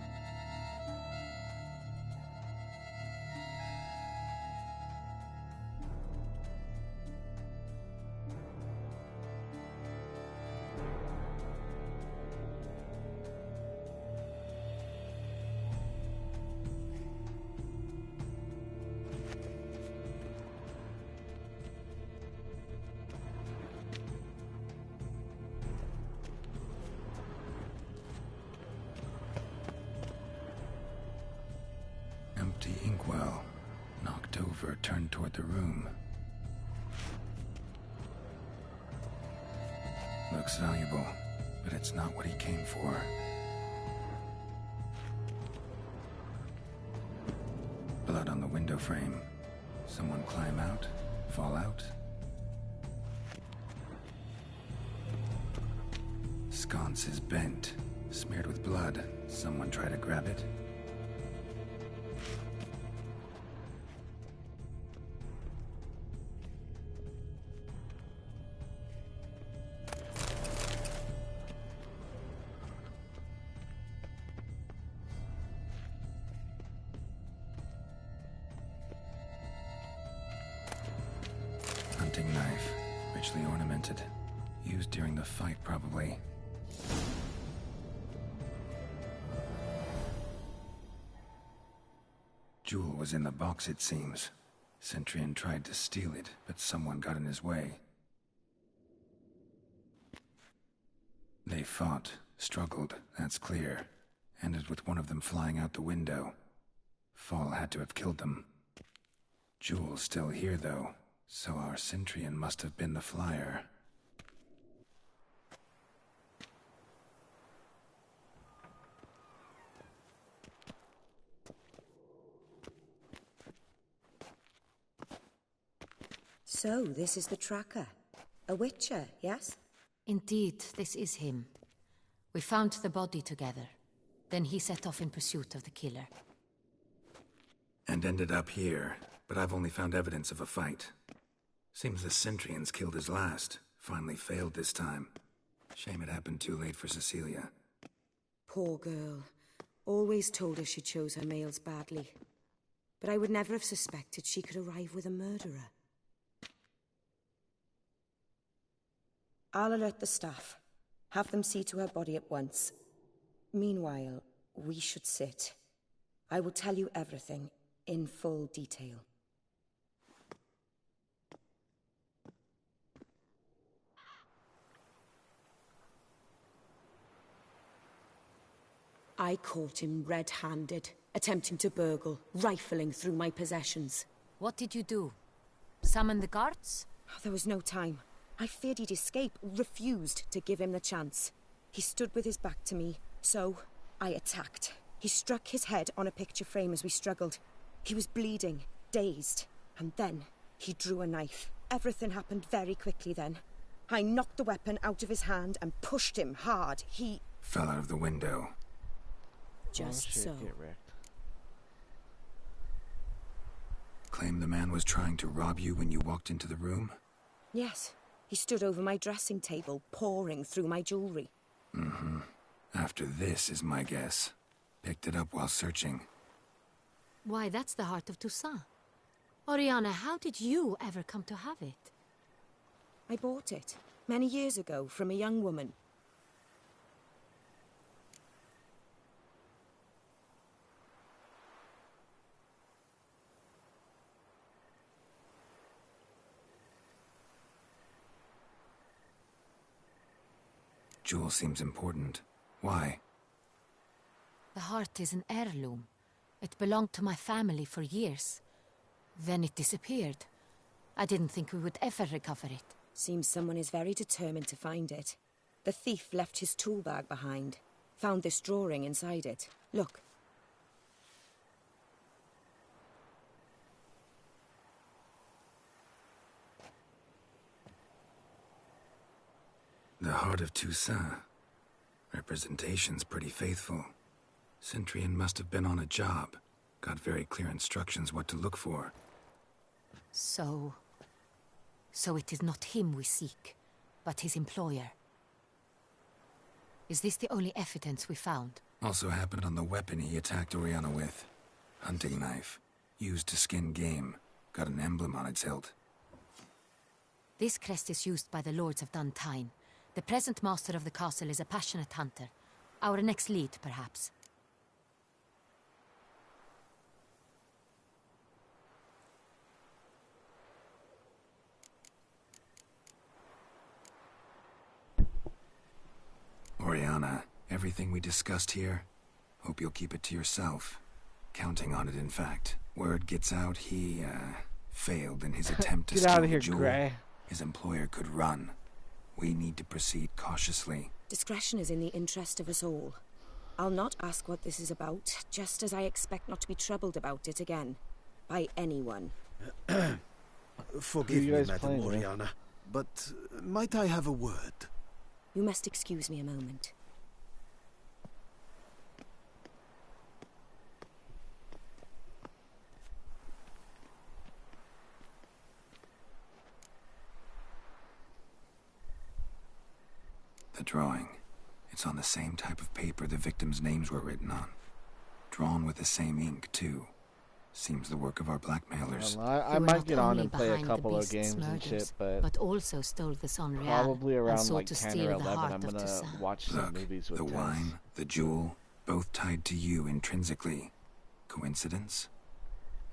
Empty inkwell. Knocked over, turned toward the room. Looks valuable, but it's not what he came for. Blood on the window frame. Someone climb out? Fall out? Sconce is bent, smeared with blood. Someone try to grab it? Hunting knife, richly ornamented. Used during the fight, probably. Jewel was in the box, it seems. Centurion tried to steal it, but someone got in his way. They fought, struggled, that's clear. Ended with one of them flying out the window. Fall had to have killed them. Jewel's still here, though, so our Centurion must have been the flyer. So, this is the tracker. A witcher, yes? Indeed, this is him. We found the body together. Then he set off in pursuit of the killer. And ended up here, but I've only found evidence of a fight. Seems the Centurions killed his last. Finally failed this time. Shame it happened too late for Cecilia. Poor girl. Always told her she chose her males badly. But I would never have suspected she could arrive with a murderer. I'll alert the staff. Have them see to her body at once. Meanwhile, we should sit. I will tell you everything, in full detail. I caught him red-handed, attempting to burgle, rifling through my possessions. What did you do? Summon the guards? There was no time. I feared he'd escape, refused to give him the chance. He stood with his back to me, so I attacked. He struck his head on a picture frame as we struggled. He was bleeding, dazed, and then he drew a knife. Everything happened very quickly then. I knocked the weapon out of his hand and pushed him hard. He fell out of the window. Just so. Claim the man was trying to rob you when you walked into the room? Yes. He stood over my dressing table, pouring through my jewelry. Mm-hmm. After this is my guess. Picked it up while searching. Why, that's the heart of Toussaint. Oriana, how did you ever come to have it? I bought it, many years ago, from a young woman. Jewel seems important. Why? The heart is an heirloom. It belonged to my family for years. Then it disappeared. I didn't think we would ever recover it. Seems someone is very determined to find it. The thief left his tool bag behind. Found this drawing inside it. Look. The heart of Toussaint. Representation's pretty faithful. Centurion must have been on a job. Got very clear instructions what to look for. So it is not him we seek, but his employer. Is this the only evidence we found? Also happened on the weapon he attacked Oriana with. Hunting knife. Used to skin game. Got an emblem on its hilt. This crest is used by the Lords of Duntine. The present master of the castle is a passionate hunter. Our next lead, perhaps. Oriana, everything we discussed here, hope you'll keep it to yourself. Counting on it, in fact. Word gets out he, failed in his attempt to Get steal out of the here, jewel. Gray. His employer could run. We need to proceed cautiously. Discretion is in the interest of us all. I'll not ask what this is about, just as I expect not to be troubled about it again. By anyone. Forgive me, Madam playing with? Oriana, but might I have a word? You must excuse me a moment. The drawing. It's on the same type of paper the victims' names were written on. Drawn with the same ink, too. Seems the work of our blackmailers. I might get on and play a couple of games and shit, but also stole the Sonreal probably around and sought like to 10 steal or the 11 heart I'm of gonna Toussaint. watch some Look, movies with the Tess. wine, the jewel, both tied to you intrinsically. Coincidence?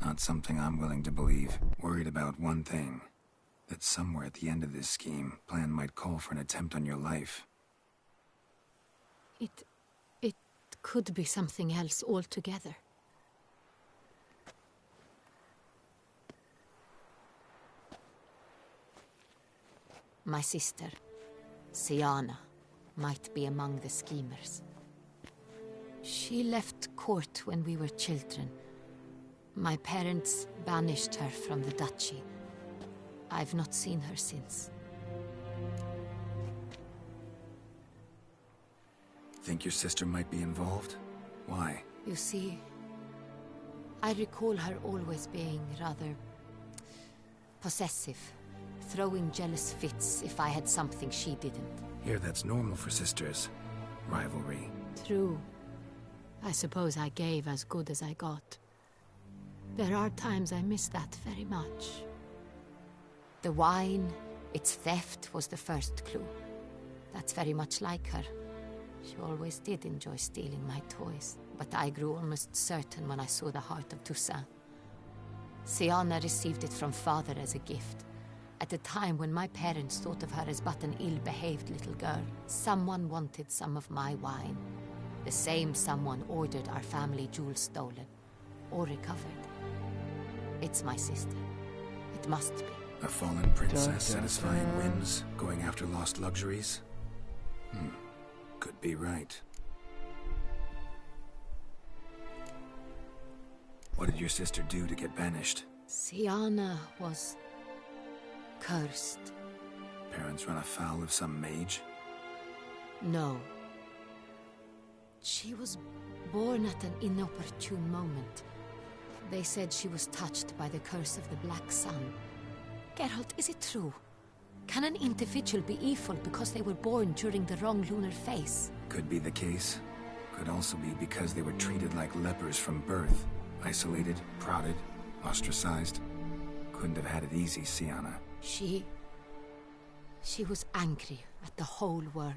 Not something I'm willing to believe. Worried about one thing. That somewhere at the end of this scheme, plan might call for an attempt on your life. It could be something else altogether. My sister, Siana, might be among the schemers. She left court when we were children. My parents banished her from the duchy. I've not seen her since. Think your sister might be involved? Why? You see, I recall her always being rather possessive, throwing jealous fits if I had something she didn't. Here that's normal for sisters. Rivalry. True. I suppose I gave as good as I got. There are times I miss that very much. The wine, its theft, was the first clue. That's very much like her. She always did enjoy stealing my toys, but I grew almost certain when I saw the heart of Toussaint. Siana received it from father as a gift. At a time when my parents thought of her as but an ill-behaved little girl, someone wanted some of my wine. The same someone ordered our family jewels stolen, or recovered. It's my sister. It must be. A fallen princess satisfying whims, going after lost luxuries? Could be right. What did your sister do to get banished? Siana was cursed. Parents run afoul of some mage? No. She was born at an inopportune moment. They said she was touched by the curse of the Black Sun. Geralt, is it true? Can an individual be evil because they were born during the wrong lunar phase? Could be the case. Could also be because they were treated like lepers from birth. Isolated, prodded, ostracized. Couldn't have had it easy, Sienna. She was angry at the whole world.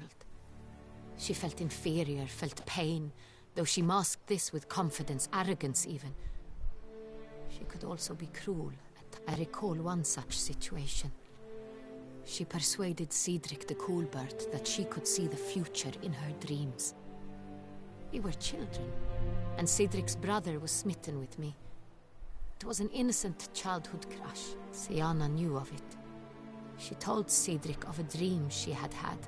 She felt inferior, felt pain, though she masked this with confidence, arrogance even. She could also be cruel. I recall one such situation. She persuaded Cedric the Coolbird that she could see the future in her dreams. We were children, and Cedric's brother was smitten with me. It was an innocent childhood crush. Sienna knew of it. She told Cedric of a dream she had had,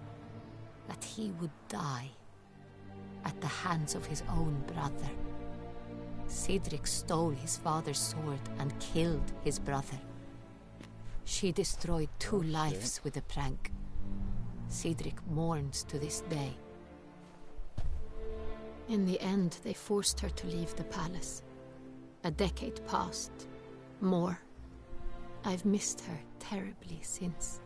that he would die at the hands of his own brother. Cedric stole his father's sword and killed his brother. She destroyed 2 lives with a prank. Cedric mourns to this day. In the end, they forced her to leave the palace. A decade passed. More. I've missed her terribly since.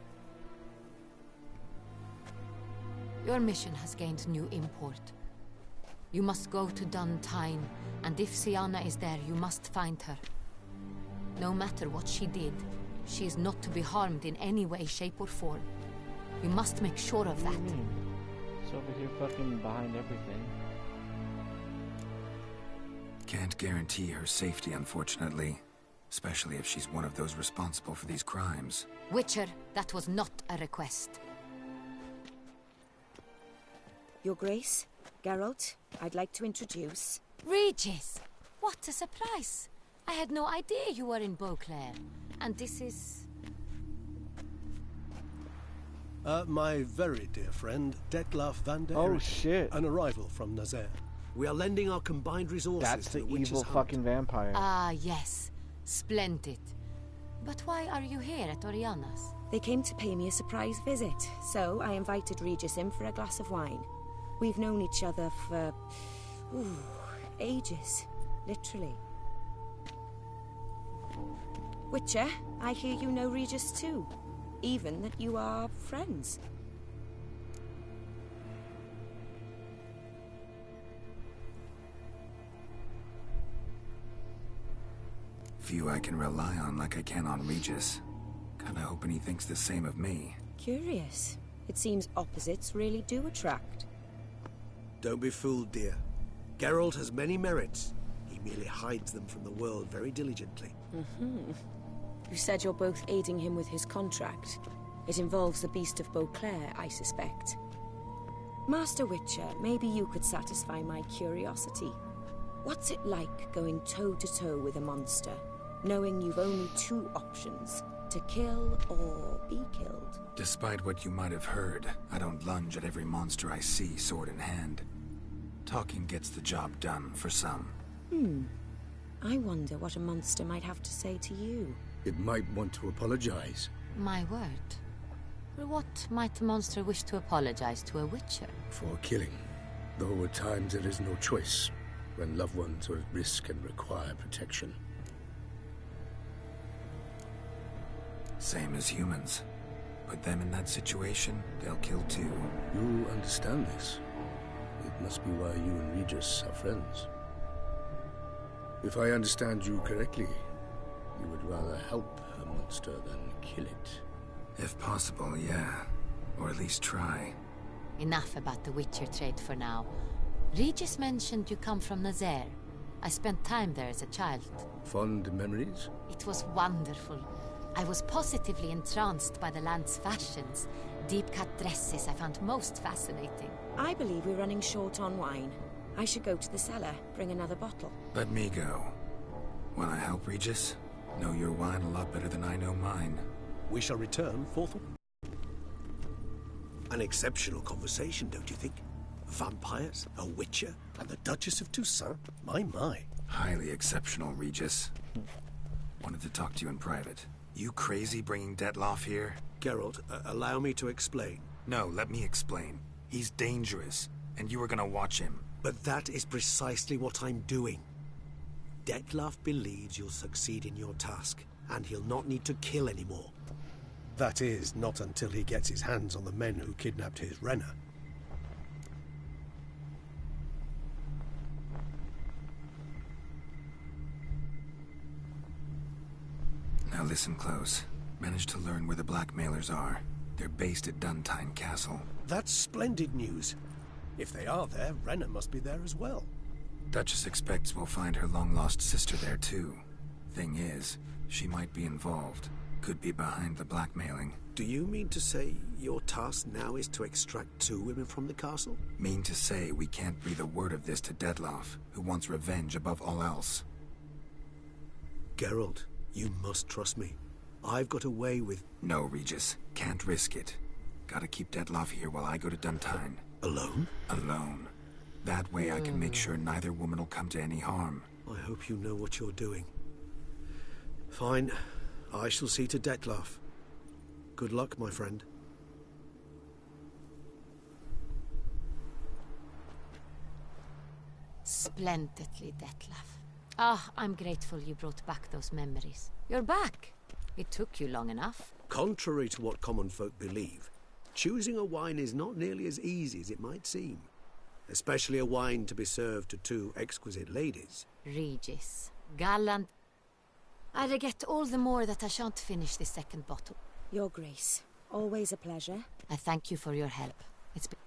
Your mission has gained new import. You must go to Duntine, and if Sienna is there, you must find her. No matter what she did, she is not to be harmed in any way, shape, or form. You must make sure of that. What do you mean? It's over here fucking behind everything. Can't guarantee her safety, unfortunately. Especially if she's one of those responsible for these crimes. Witcher, that was not a request. Your Grace, Geralt, I'd like to introduce... Regis! What a surprise! I had no idea you were in Beauclair. And this is... My very dear friend, Detlaf van der Oh, Eyck, shit. an arrival from Nazaire. We are lending our combined resources That's to the Witch's evil hunt. fucking vampire. Ah, yes. Splendid. But why are you here at Oriana's? They came to pay me a surprise visit, so I invited Regis in for a glass of wine. We've known each other for... ages. Literally. Witcher, I hear you know Regis too. Even that you are friends. Few I can rely on like I can on Regis. Kinda hoping he thinks the same of me. Curious. It seems opposites really do attract. Don't be fooled, dear. Geralt has many merits. He merely hides them from the world very diligently. You said you're both aiding him with his contract. It involves the Beast of Beauclair, I suspect. Master Witcher, maybe you could satisfy my curiosity. What's it like going toe-to-toe with a monster, knowing you've only 2 options, to kill or be killed? Despite what you might have heard, I don't lunge at every monster I see sword in hand. Talking gets the job done for some. I wonder what a monster might have to say to you. It might want to apologize. My word. For what might a monster wish to apologize to a Witcher? For killing. Though at times there is no choice, when loved ones are at risk and require protection. Same as humans. Put them in that situation, they'll kill too. You understand this. It must be why you and Regis are friends. If I understand you correctly, you would rather help a monster than kill it. If possible, yeah. Or at least try. Enough about the Witcher trade for now. Regis mentioned you come from Nazaire. I spent time there as a child. Fond memories? It was wonderful. I was positively entranced by the land's fashions. Deep-cut dresses I found most fascinating. I believe we're running short on wine. I should go to the cellar, bring another bottle. Let me go. Wanna help, Regis? Know your wine a lot better than I know mine. We shall return forthwith. An exceptional conversation, don't you think? Vampires, a Witcher, and the Duchess of Toussaint? My. Highly exceptional, Regis. Wanted to talk to you in private. You crazy bringing Detlaf here? Geralt, allow me to explain. No, let me explain. He's dangerous, and you were gonna watch him. But that is precisely what I'm doing. Detlaf believes you'll succeed in your task, and he'll not need to kill anymore. That is, not until he gets his hands on the men who kidnapped his Renna. Now listen close. Managed to learn where the blackmailers are. They're based at Duntine Castle. That's splendid news. If they are there, Renna must be there as well. Duchess expects we'll find her long-lost sister there too. Thing is, she might be involved. Could be behind the blackmailing. Do you mean to say your task now is to extract 2 women from the castle? Mean to say we can't breathe a word of this to Dettlaff, who wants revenge above all else. Geralt, you must trust me. I've got away with... No, Regis. Can't risk it. Gotta keep Dettlaff here while I go to Duntine. Alone? Alone. That way I can make sure neither woman will come to any harm. I hope you know what you're doing. Fine. I shall see to Dettlaff. Good luck, my friend. Splendidly, Dettlaff. Ah, I'm grateful you brought back those memories. You're back. It took you long enough. Contrary to what common folk believe, choosing a wine is not nearly as easy as it might seem. Especially a wine to be served to 2 exquisite ladies. Regis. Gallant. I regret all the more that I shan't finish this second bottle. Your Grace. Always a pleasure. I thank you for your help. It's been...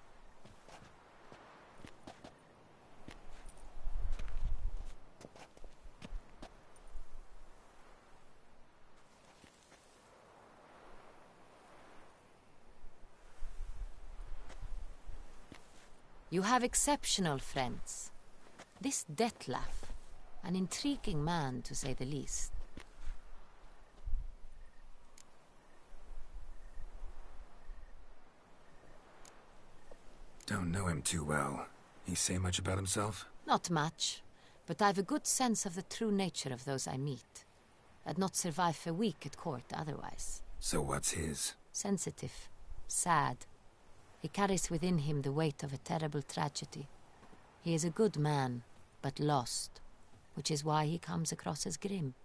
You have exceptional friends. This Dettlaff, an intriguing man to say the least. Don't know him too well. He say much about himself? Not much, but I've a good sense of the true nature of those I meet. I'd not survive a week at court otherwise. So what's his? Sensitive, sad. He carries within him the weight of a terrible tragedy. He is a good man, but lost, which is why he comes across as grim.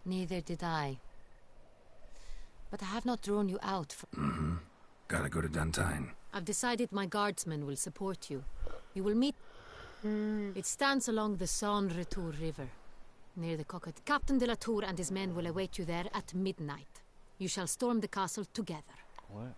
Neither did I. But I have not drawn you out for... Mm-hmm. Gotta go to Duntine. I've decided my guardsmen will support you. You will meet... It stands along the Saône-Retour River, near the Coquette. Captain de la Tour and his men will await you there at midnight. You shall storm the castle together. What?